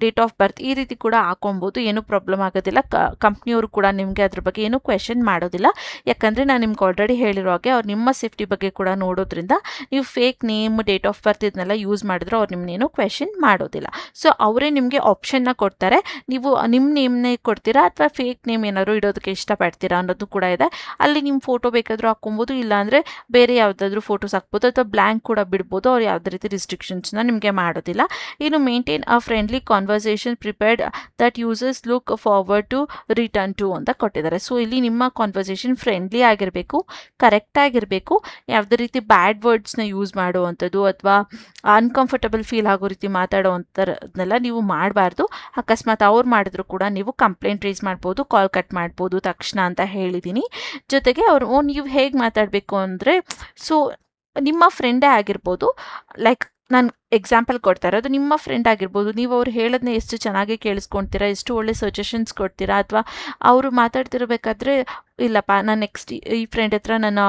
ಡೇಟ್ ಆಫ್ ಬರ್ತ್ ಈ ರೀತಿ ಕೂಡ ಹಾಕೊಬೋದು, ಏನೂ ಪ್ರಾಬ್ಲಮ್ ಆಗೋದಿಲ್ಲ. ಕಂಪ್ನಿಯವರು ಕೂಡ ನಿಮಗೆ ಅದ್ರ ಬಗ್ಗೆ ಏನೂ ಕ್ವೆಶನ್ ಮಾಡೋದಿಲ್ಲ, ಯಾಕಂದರೆ ನಾನು ನಿಮ್ಗೆ ಆಲ್ರೆಡಿ ಹೇಳಿರೋ ಹಾಗೆ ಅವ್ರು ನಿಮ್ಮ ಸೇಫ್ಟಿ ಬಗ್ಗೆ ಕೂಡ ನೋಡೋದ್ರಿಂದ ನೀವು fake name, date of birth ಇದನ್ನೆಲ್ಲ ಯೂಸ್ ಮಾಡಿದ್ರೆ ಅವ್ರು ನಿಮ್ಮನ್ನೇನು ಕ್ವೆಶನ್ ಮಾಡೋದಿಲ್ಲ. ಸೊ ಅವರೇ ನಿಮಗೆ ಆಪ್ಷನ್ನ ಕೊಡ್ತಾರೆ, ನೀವು ನಿಮ್ಮ ನೇಮ್ನೇ ಕೊಡ್ತೀರಾ ಇಷ್ಟಪಡ್ತೀರಾ ಅಥವಾ ಫೇಕ್ ನೇಮ್ ಏನಾದ್ರು ಇಡೋದಕ್ಕೆ ಇಷ್ಟಪಡ್ತೀರಾ ಅನ್ನೋದು ಕೂಡ ಇದೆ. ಅಲ್ಲಿ ನಿಮ್ಮ ಫೋಟೋ ಬೇಕಾದರೂ ಹಾಕ್ಕೊಬೋದು, ಇಲ್ಲಾಂದರೆ ಬೇರೆ ಯಾವುದಾದ್ರೂ ಫೋಟೋಸ್ ಹಾಕ್ಬೋದು ಅಥವಾ ಬ್ಲ್ಯಾಂಕ್ ಕೂಡ ಬಿಡ್ಬೋದು. ಅವ್ರು ಯಾವುದೇ ರೀತಿ ರಿಸ್ಟ್ರಿಕ್ಷನ್ಸ್ನ ನಿಮಗೆ ಮಾಡೋದಿಲ್ಲ. ಇನ್ನು maintain a friendly conversation prepared that users look forward to return to ಅಂತ ಕೊಟ್ಟಿದ್ದಾರೆ. ಸೊ ಇಲ್ಲಿ ನಿಮ್ಮ ಕಾನ್ವರ್ಸೇಷನ್ ಫ್ರೆಂಡ್ಲಿ ಆಗಿರಬೇಕು, ಕರೆಕ್ಟ್ ಆಗಿರಬೇಕು, ಯಾವುದೇ ರೀತಿ ಬ್ಯಾಡ್ ವರ್ಡ್ಸ್ನ ಯೂಸ್ ಮಾಡುವಂಥದ್ದು ಅಥವಾ ಅನ್ಕಂಫರ್ಟಬಲ್ ಫೀಲ್ ಆಗೋ ರೀತಿ ಮಾತಾಡೋವಂಥದ್ದನ್ನೆಲ್ಲ ನೀವು ಮಾಡಬಾರ್ದು. ಅಕಸ್ಮಾತ್ ಅವ್ರು ಮಾಡಿದ್ರು ಕೂಡ ನೀವು ಕಂಪ್ಲೇಂಟ್ ರೈಸ್ ಮಾಡ್ಬೋದು, ಕಾಲ್ ಕಟ್ ಮಾಡ್ಬೋದು ತಕ್ಷಣ ಅಂತ ಹೇಳಿದ್ದೀನಿ. ಜೊತೆಗೆ ಅವರು ನೀವು ಹೇಗೆ ಮಾತಾಡಬೇಕು ಅಂದರೆ, ಸೊ ನಿಮ್ಮ ಫ್ರೆಂಡೇ ಆಗಿರ್ಬೋದು, ಲೈಕ್ ನಾನು ಎಕ್ಸಾಂಪಲ್ ಕೊಡ್ತಾ ಇರೋದು ನಿಮ್ಮ ಫ್ರೆಂಡ್ ಆಗಿರ್ಬೋದು, ನೀವು ಅವ್ರು ಹೇಳೋದನ್ನ ಎಷ್ಟು ಚೆನ್ನಾಗಿ ಕೇಳಿಸ್ಕೊಳ್ತೀರಾ, ಎಷ್ಟು ಒಳ್ಳೆ ಸಜೆಷನ್ಸ್ ಕೊಡ್ತೀರಾ, ಅಥವಾ ಅವರು ಮಾತಾಡ್ತಿರ್ಬೇಕಾದ್ರೆ ಇಲ್ಲಪ್ಪ ನಾನು ನೆಕ್ಸ್ಟ್ ಈ ಫ್ರೆಂಡ್ ಹತ್ರ ನನ್ನ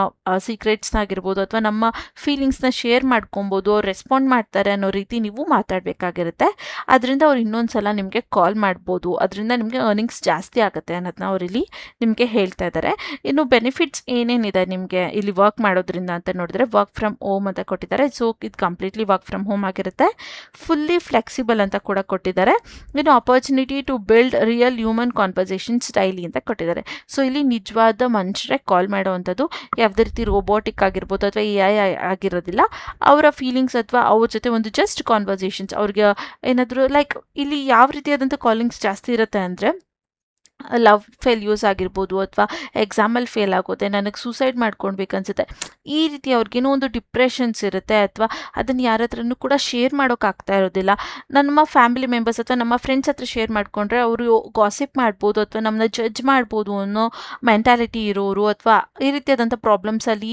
ಸೀಕ್ರೆಟ್ಸ್ನ ಆಗಿರ್ಬೋದು ಅಥವಾ ನಮ್ಮ ಫೀಲಿಂಗ್ಸ್ನ ಶೇರ್ ಮಾಡ್ಕೊಬೋದು, ಅವ್ರು ರೆಸ್ಪಾಂಡ್ ಮಾಡ್ತಾರೆ ಅನ್ನೋ ರೀತಿ ನೀವು ಮಾತಾಡಬೇಕಾಗಿರುತ್ತೆ. ಅದರಿಂದ ಅವ್ರು ಇನ್ನೊಂದು ಸಲ ನಿಮಗೆ ಕಾಲ್ ಮಾಡ್ಬೋದು, ಅದರಿಂದ ನಿಮಗೆ ಅರ್ನಿಂಗ್ಸ್ ಜಾಸ್ತಿ ಆಗುತ್ತೆ ಅನ್ನೋದನ್ನ ಅವರಿಲ್ಲಿ ನಿಮಗೆ ಹೇಳ್ತಾ ಇದ್ದಾರೆ. ಇನ್ನು ಬೆನಿಫಿಟ್ಸ್ ಏನೇನಿದೆ ನಿಮಗೆ ಇಲ್ಲಿ ವರ್ಕ್ ಮಾಡೋದ್ರಿಂದ ಅಂತ ನೋಡಿದ್ರೆ, ವರ್ಕ್ ಫ್ರಮ್ ಹೋಮ್ ಅಂತ ಕೊಟ್ಟಿದ್ದಾರೆ. ಸೊ ಇದು ಕಂಪ್ಲೀಟ್ಲಿ ವರ್ಕ್ ಫ್ರಮ್ ಹೋಮ್ ಆಗಿರುತ್ತೆ. ಫುಲ್ಲಿ ಫ್ಲೆಕ್ಸಿಬಲ್ ಅಂತ ಕೂಡ ಕೊಟ್ಟಿದ್ದಾರೆ. ಇನ್ನು opportunity to build real human conversations daily ಅಂತ ಕೊಟ್ಟಿದ್ದಾರೆ. ಸೊ ಇಲ್ಲಿ ನಿಜವಾದ ಮನುಷ್ಯರೇ ಕಾಲ್ ಮಾಡುವಂಥದ್ದು, ಯಾವುದೇ ರೀತಿ ರೋಬೋಟಿಕ್ ಆಗಿರ್ಬೋದು ಅಥವಾ AI ಆಗಿರೋದಿಲ್ಲ. ಅವರ ಫೀಲಿಂಗ್ಸ್ ಅಥವಾ ಅವ್ರ ಜೊತೆ ಒಂದು ಜಸ್ಟ್ ಕಾನ್ವರ್ಸೇಷನ್ಸ್, ಅವ್ರಿಗೆ ಏನಾದರೂ ಲೈಕ್ ಇಲ್ಲಿ ಯಾವ ರೀತಿಯಾದಂಥ ಕಾಲಿಂಗ್ಸ್ ಜಾಸ್ತಿ ಇರುತ್ತೆ ಅಂದರೆ, ಲವ್ ಫೇಲ್ಯೂರ್ಸ್ ಆಗಿರ್ಬೋದು ಅಥವಾ ಎಕ್ಸಾಮಲ್ಲಿ ಫೇಲ್ ಆಗೋದೆ, ನನಗೆ ಸೂಸೈಡ್ ಮಾಡ್ಕೊಳ್ಬೇಕನ್ಸುತ್ತೆ, ಈ ರೀತಿ ಅವ್ರಿಗೇನೋ ಒಂದು ಡಿಪ್ರೆಷನ್ಸ್ ಇರುತ್ತೆ ಅಥವಾ ಅದನ್ನು ಯಾರ ಹತ್ರನೂ ಕೂಡ ಶೇರ್ ಮಾಡೋಕ್ಕಾಗ್ತಾ ಇರೋದಿಲ್ಲ. ನಮ್ಮ ಫ್ಯಾಮಿಲಿ ಮೆಂಬರ್ಸ್ ಅಥವಾ ನಮ್ಮ ಫ್ರೆಂಡ್ಸ್ ಹತ್ರ ಶೇರ್ ಮಾಡಿಕೊಂಡ್ರೆ ಅವರು ಗಾಸಿಪ್ ಮಾಡ್ಬೋದು ಅಥವಾ ನಮ್ಮನ್ನ ಜಡ್ಜ್ ಮಾಡ್ಬೋದು ಅನ್ನೋ ಮೆಂಟಾಲಿಟಿ ಇರೋರು ಅಥವಾ ಈ ರೀತಿಯಾದಂಥ ಪ್ರಾಬ್ಲಮ್ಸಲ್ಲಿ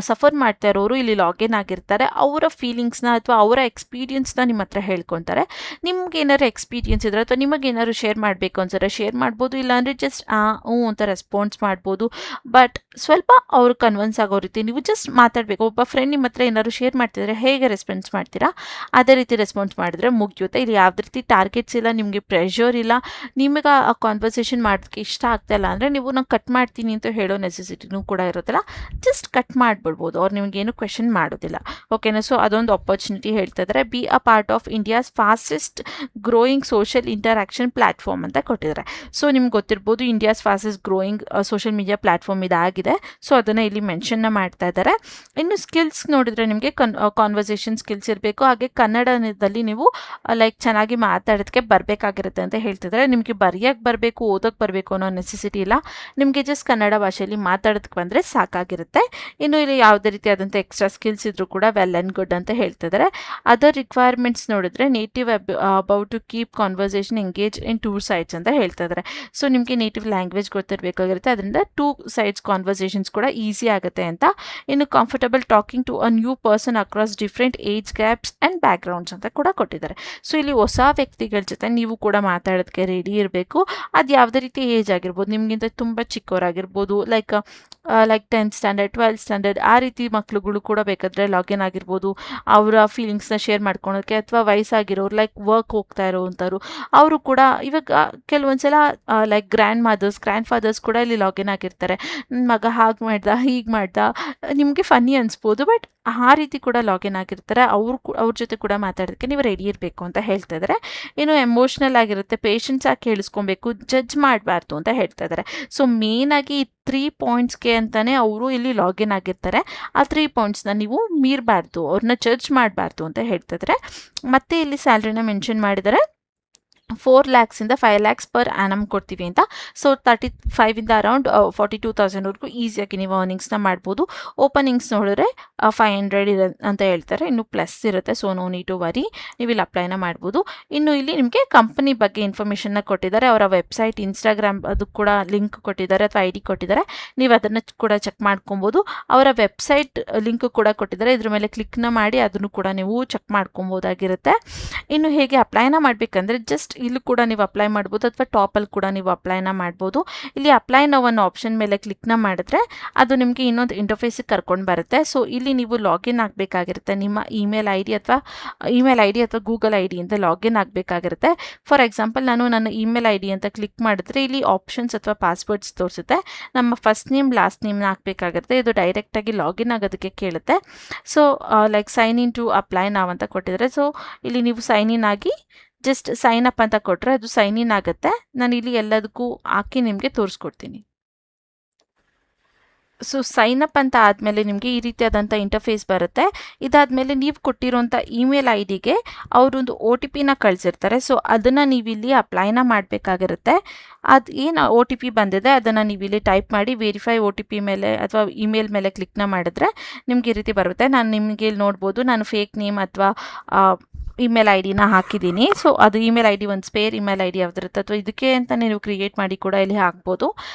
ಸಫರ್ ಮಾಡ್ತಾ ಇರೋರು ಇಲ್ಲಿ ಲಾಗಿನ್ ಆಗಿರ್ತಾರೆ. ಅವರ ಫೀಲಿಂಗ್ಸ್ನ ಅಥವಾ ಅವರ ಎಕ್ಸ್ಪೀರಿಯನ್ಸ್ನ ನಿಮ್ಮ ಹತ್ರ ಹೇಳ್ಕೊತಾರೆ. ನಿಮ್ಗೆ ಏನಾದ್ರು ಎಕ್ಸ್ಪೀರಿಯನ್ಸ್ ಇದ್ರೆ ಅಥವಾ ನಿಮಗೇನಾದ್ರು ಶೇರ್ ಮಾಡಬೇಕು ಅನ್ಸಿದ್ರೆ ಶೇರ್ ಮಾಡ್ಬೋದು, ಇಲ್ಲಾಂದರೆ ಜಸ್ಟ್ ಹ್ಞೂ ಅಂತ ರೆಸ್ಪಾನ್ಸ್ ಮಾಡ್ಬೋದು. ಬಟ್ ಸ್ವಲ್ಪ ಅವ್ರು ಕನ್ವಿನ್ಸ್ ಆಗೋ ರೀತಿ ನೀವು ಜಸ್ಟ್ ಮಾತಾಡಬೇಕು. ಒಬ್ಬ ಫ್ರೆಂಡ್ ನಿಮ್ಮ ಹತ್ರ ಏನಾದ್ರು ಶೇರ್ ಮಾಡ್ತಿದ್ರೆ ಹೇಗೆ ರೆಸ್ಪಾನ್ಸ್ ಮಾಡ್ತೀರಾ ಅದೇ ರೀತಿ ರೆಸ್ಪಾನ್ಸ್ ಮಾಡಿದ್ರೆ ಮುಗಿಯುತ್ತೆ. ಇಲ್ಲಿ ಯಾವುದೇ ರೀತಿ ಟಾರ್ಗೆಟ್ಸ್ ಇಲ್ಲ, ನಿಮಗೆ ಪ್ರೆಷರ್ ಇಲ್ಲ. ನಿಮಗೆ ಆ ಕಾನ್ವರ್ಸೇಷನ್ ಮಾಡೋದಕ್ಕೆ ಇಷ್ಟ ಆಗ್ತಾ ಇಲ್ಲ ಅಂದರೆ ನೀವು ನಾನು ಕಟ್ ಮಾಡ್ತೀನಿ ಅಂತ ಹೇಳೋ ನೆಸೆಸಿಟಿನೂ ಕೂಡ ಇರೋದಿಲ್ಲ. ಜಸ್ಟ್ ಕಟ್ ಮಾಡಿಬಿಡ್ಬೋದು, ಅವ್ರು ನಿಮಗೇನು ಕ್ವೆಶನ್ ಮಾಡೋದಿಲ್ಲ. ಓಕೆನಾ? ಸೊ ಅದೊಂದು ಆಪರ್ಚುನಿಟಿ ಹೇಳ್ತಾ ಇದ್ದಾರೆ. Be a part of India's fastest growing social interaction platform ಅಂತ ಕೊಟ್ಟಿದ್ದಾರೆ. ಸೊ ನಿಮ್ಗೆ ಗೊತ್ತಿರ್ಬೋದು, India's fastest growing social media platform ಇದಾಗಿದೆ. ಸೊ ಅದನ್ನು ಇಲ್ಲಿ ಮೆನ್ಷನ್ನ ಮಾಡ್ತಾ ಇದ್ದಾರೆ. ಇನ್ನು ಸ್ಕಿಲ್ಸ್ ನೋಡಿದ್ರೆ ನಿಮಗೆ ಕಾನ್ವರ್ಸೇಷನ್ ಸ್ಕಿಲ್ಸ್ ಇರಬೇಕು, ಹಾಗೆ ಕನ್ನಡದಲ್ಲಿ ನೀವು ಲೈಕ್ ಚೆನ್ನಾಗಿ ಮಾತಾಡೋದಕ್ಕೆ ಬರಬೇಕಾಗಿರುತ್ತೆ ಅಂತ ಹೇಳ್ತಿದ್ದಾರೆ. ನಿಮಗೆ ಬರೆಯೋಕ್ಕೆ ಬರಬೇಕು, ಓದೋಕ್ಕೆ ಬರಬೇಕು ಅನ್ನೋ ನೆಸೆಸಿಟಿ ಇಲ್ಲ, ನಿಮಗೆ ಜಸ್ಟ್ ಕನ್ನಡ ಭಾಷೆಯಲ್ಲಿ ಮಾತಾಡೋದಕ್ಕೆ ಬಂದರೆ ಸಾಕಾಗಿರುತ್ತೆ. ಇನ್ನು ಇಲ್ಲಿ ಯಾವುದೇ ರೀತಿಯಾದಂಥ ಎಕ್ಸ್ಟ್ರಾ ಸ್ಕಿಲ್ಸ್ ಇದ್ರೂ ಕೂಡ ವೆಲ್ ಆ್ಯಂಡ್ ಗುಡ್ ಅಂತ ಹೇಳ್ತಿದ್ದಾರೆ. ಅದರ್ ರಿಕ್ವೈರ್ಮೆಂಟ್ಸ್ ನೋಡಿದ್ರೆ native about to keep conversation engage in 2 sides ಅಂತ ಹೇಳ್ತಾ ಇದ್ದಾರೆ. ಸೊ ನಿಮಗೆ ನೇಟಿವ್ ಲ್ಯಾಂಗ್ವೇಜ್ ಗೊತ್ತಿರಬೇಕಾಗಿರುತ್ತೆ, ಅದರಿಂದ 2 sides ಕಾನ್ವರ್ಸೇಷನ್ಸ್ ಕೂಡ ಈಸಿ ಆಗುತ್ತೆ ಅಂತ. ಇನ್ನು comfortable talking to a new person across different age gaps and backgrounds ಅಂತ ಕೂಡ ಕೊಟ್ಟಿದ್ದಾರೆ. ಸೊ ಇಲ್ಲಿ ಹೊಸ ವ್ಯಕ್ತಿಗಳ ಜೊತೆ ನೀವು ಕೂಡ ಮಾತಾಡೋದಕ್ಕೆ ರೆಡಿ ಇರಬೇಕು. ಅದು ಯಾವುದೇ ರೀತಿ ಏಜ್ ಆಗಿರ್ಬೋದು, ನಿಮಗಿಂತ ತುಂಬ ಚಿಕ್ಕವರಾಗಿರ್ಬೋದು, like 10th standard 12th standard ಆ ರೀತಿ ಮಕ್ಳುಗಳು ಕೂಡ ಬೇಕಾದರೆ ಲಾಗಿನ್ ಆಗಿರ್ಬೋದು ಅವರ ಫೀಲಿಂಗ್ಸ್ನ ಶೇರ್ ಮಾಡ್ಕೊಳೋಕ್ಕೆ. ಅಥವಾ ವಯಸ್ಸಾಗಿರೋರು ಲೈಕ್ ವರ್ಕ್ ಹೋಗ್ತಾ ಇರೋವಂಥವ್ರು ಅವರು ಕೂಡ ಇವಾಗ ಕೆಲವೊಂದ್ಸಲ ಲೈಕ್ ಗ್ರ್ಯಾಂಡ್ ಫಾದರ್ಸ್ ಕೂಡ ಇಲ್ಲಿ ಲಾಗಿನ್ ಆಗಿರ್ತಾರೆ. ನನ್ನ ಮಗ ಹಾಗೆ ಮಾಡ್ದ ಹೀಗೆ ಮಾಡ್ದ, ನಿಮಗೆ ಫನ್ನಿ ಅನಿಸ್ಬೋದು, ಬಟ್ ಆ ರೀತಿ ಕೂಡ ಲಾಗಿನ್ ಆಗಿರ್ತಾರೆ. ಅವ್ರ ಜೊತೆ ಕೂಡ ಮಾತಾಡೋದಕ್ಕೆ ನೀವು ರೆಡಿ ಇರಬೇಕು ಅಂತ ಹೇಳ್ತಾ ಇದ್ದಾರೆ. ಇನ್ನು ಎಮೋಷ್ನಲ್ ಆಗಿರುತ್ತೆ, ಪೇಷನ್ಸ್ ಆಗಿ ಕೇಳಿಸ್ಕೊಬೇಕು, ಜಡ್ಜ್ ಮಾಡಬಾರ್ದು ಅಂತ ಹೇಳ್ತಾ ಇದ್ದಾರೆ. ಸೊ ಮೇನಾಗಿ 3 ಪಾಯಿಂಟ್ಸ್ಗೆ ಅಂತಲೇ ಅವರು ಇಲ್ಲಿ ಲಾಗಿನ್ ಆಗಿರ್ತಾರೆ. ಆ 3 ಪಾಯಿಂಟ್ಸ್ನ ನೀವು ಮೀರಬಾರ್ದು, ಅವ್ರನ್ನ ಜಡ್ಜ್ ಮಾಡಬಾರ್ದು ಅಂತ ಹೇಳ್ತಾ ಇದ್ದಾರೆ. ಮತ್ತೆ ಇಲ್ಲಿ ಸ್ಯಾಲ್ರಿನ ಮೆನ್ಷನ್ ಮಾಡಿದ್ದಾರೆ. 4 lakhs-ಇಂದ 5 lakhs ಪರ್ ಆ್ಯನಮ್ ಕೊಡ್ತೀವಿ ಅಂತ. ಸೊ 35ಇಂದ ಅರೌಂಡ್ 42,000ವರೆಗೂ ಈಸಿಯಾಗಿ ನೀವು ಅರ್ನಿಂಗ್ಸ್ನ ಮಾಡ್ಬೋದು. ಓಪನಿಂಗ್ಸ್ ನೋಡಿದ್ರೆ 500 ಅಂತ ಹೇಳ್ತಾರೆ, ಇನ್ನು ಪ್ಲಸ್ ಇರುತ್ತೆ. So no need to worry, ನೀವು ಇಲ್ಲಿ ಅಪ್ಲೈನ ಮಾಡ್ಬೋದು. ಇನ್ನು ಇಲ್ಲಿ ನಿಮಗೆ ಕಂಪನಿ ಬಗ್ಗೆ ಇನ್ಫಾರ್ಮೇಷನ್ನ ಕೊಟ್ಟಿದ್ದಾರೆ. ಅವರ ವೆಬ್ಸೈಟ್, ಇನ್ಸ್ಟಾಗ್ರಾಮ್ ಅದು ಕೂಡ ಲಿಂಕ್ ಕೊಟ್ಟಿದ್ದಾರೆ ಅಥವಾ ID ಕೊಟ್ಟಿದ್ದಾರೆ, ನೀವು ಅದನ್ನು ಕೂಡ ಚೆಕ್ ಮಾಡ್ಕೊಬೋದು. ಅವರ ವೆಬ್ಸೈಟ್ ಲಿಂಕ್ ಕೂಡ ಕೊಟ್ಟಿದ್ದಾರೆ, ಇದ್ರ ಮೇಲೆ ಕ್ಲಿಕ್ನ ಮಾಡಿ ಅದನ್ನು ಕೂಡ ನೀವು ಚೆಕ್ ಮಾಡ್ಕೊಬೋದಾಗಿರುತ್ತೆ. ಇನ್ನು ಹೇಗೆ ಅಪ್ಲೈನ ಮಾಡಬೇಕಂದ್ರೆ ಜಸ್ಟ್ ಇಲ್ಲೂ ಕೂಡ ನೀವು ಅಪ್ಲೈ ಮಾಡ್ಬೋದು ಅಥವಾ ಟಾಪಲ್ಲಿ ಕೂಡ ನೀವು ಅಪ್ಲೈನ ಮಾಡ್ಬೋದು. ಇಲ್ಲಿ ಅಪ್ಲೈ ನಾವು ಅನ್ನೋ ಆಪ್ಷನ್ ಮೇಲೆ ಕ್ಲಿಕ್ನ ಮಾಡಿದ್ರೆ ಅದು ನಿಮಗೆ ಇನ್ನೊಂದು ಇಂಟರ್ಫೇಸಿಗೆ ಕರ್ಕೊಂಡು ಬರುತ್ತೆ. ಸೊ ಇಲ್ಲಿ ನೀವು ಲಾಗಿನ್ ಆಗಬೇಕಾಗಿರುತ್ತೆ, ನಿಮ್ಮ ಇಮೇಲ್ ಐ ಡಿ ಅಥವಾ ಗೂಗಲ್ ID ಅಂತ ಲಾಗಿನ್ ಆಗಬೇಕಾಗಿರುತ್ತೆ. ಫಾರ್ ಎಕ್ಸಾಂಪಲ್ ನಾನು ನನ್ನ ಇಮೇಲ್ ID ಅಂತ ಕ್ಲಿಕ್ ಮಾಡಿದ್ರೆ ಇಲ್ಲಿ ಆಪ್ಷನ್ಸ್ ಅಥವಾ ಪಾಸ್ವರ್ಡ್ಸ್ ತೋರಿಸುತ್ತೆ. ನಮ್ಮ ಫಸ್ಟ್ ನೇಮ್ ಲಾಸ್ಟ್ ನೇಮ್ನ ಹಾಕಬೇಕಾಗಿರುತ್ತೆ. ಇದು ಡೈರೆಕ್ಟಾಗಿ ಲಾಗಿನ್ ಆಗೋದಕ್ಕೆ ಕೇಳುತ್ತೆ. So like sign in to apply ನಾವು ಅಂತ ಕೊಟ್ಟಿದ್ದಾರೆ. ಸೊ ಇಲ್ಲಿ ನೀವು ಸೈನ್ ಇನ್ ಆಗಿ ಜಸ್ಟ್ ಸೈನ್ ಅಪ್ ಅಂತ ಕೊಟ್ಟರೆ ಅದು ಸೈನ್ ಇನ್ ಆಗುತ್ತೆ. ನಾನು ಇಲ್ಲಿ ಎಲ್ಲದಕ್ಕೂ ಹಾಕಿ ನಿಮಗೆ ತೋರಿಸ್ಕೊಡ್ತೀನಿ. ಸೊ ಸೈನ್ ಅಪ್ ಅಂತ ಆದಮೇಲೆ ನಿಮಗೆ ಈ ರೀತಿಯಾದಂಥ ಇಂಟರ್ಫೇಸ್ ಬರುತ್ತೆ. ಇದಾದಮೇಲೆ ನೀವು ಕೊಟ್ಟಿರೋಂಥ ಇಮೇಲ್ ಐ ಡಿಗೆ ಅವರೊಂದು OTPನ ಕಳಿಸಿರ್ತಾರೆ. ಸೊ ಅದನ್ನು ನೀವಿಲ್ಲಿ ಅಪ್ಲೈನ ಮಾಡಬೇಕಾಗಿರುತ್ತೆ. ಅದು ಏನು OTP ಬಂದಿದೆ ಅದನ್ನು ನೀವಿಲ್ಲಿ ಟೈಪ್ ಮಾಡಿ ವೆರಿಫೈ OTP ಮೇಲೆ ಅಥವಾ ಇಮೇಲ್ ಮೇಲೆ ಕ್ಲಿಕ್ನ ಮಾಡಿದ್ರೆ ನಿಮ್ಗೆ ಈ ರೀತಿ ಬರುತ್ತೆ. ನಾನು ನಿಮಗೆ ಇಲ್ಲಿ ನೋಡ್ಬೋದು, ನಾನು ಫೇಕ್ ನೇಮ್ ಅಥವಾ ಇಮೇಲ್ ಐ ಡಿನ ಹಾಕಿದ್ದೀನಿ. ಸೊ ಅದು ಇಮೇಲ್ ಐ ಡಿ ಒಂದು ಸ್ಪೇರ್ ಇಮೇಲ್ ಐ ಡಿ ಯಾವ್ದಿರುತ್ತೆ ಅಥವಾ ಇದಕ್ಕೆ ಅಂತಲೇ ನೀವು ಕ್ರಿಯೇಟ್ ಮಾಡಿ ಕೂಡ ಇಲ್ಲಿ ಹಾಕ್ಬೋದು.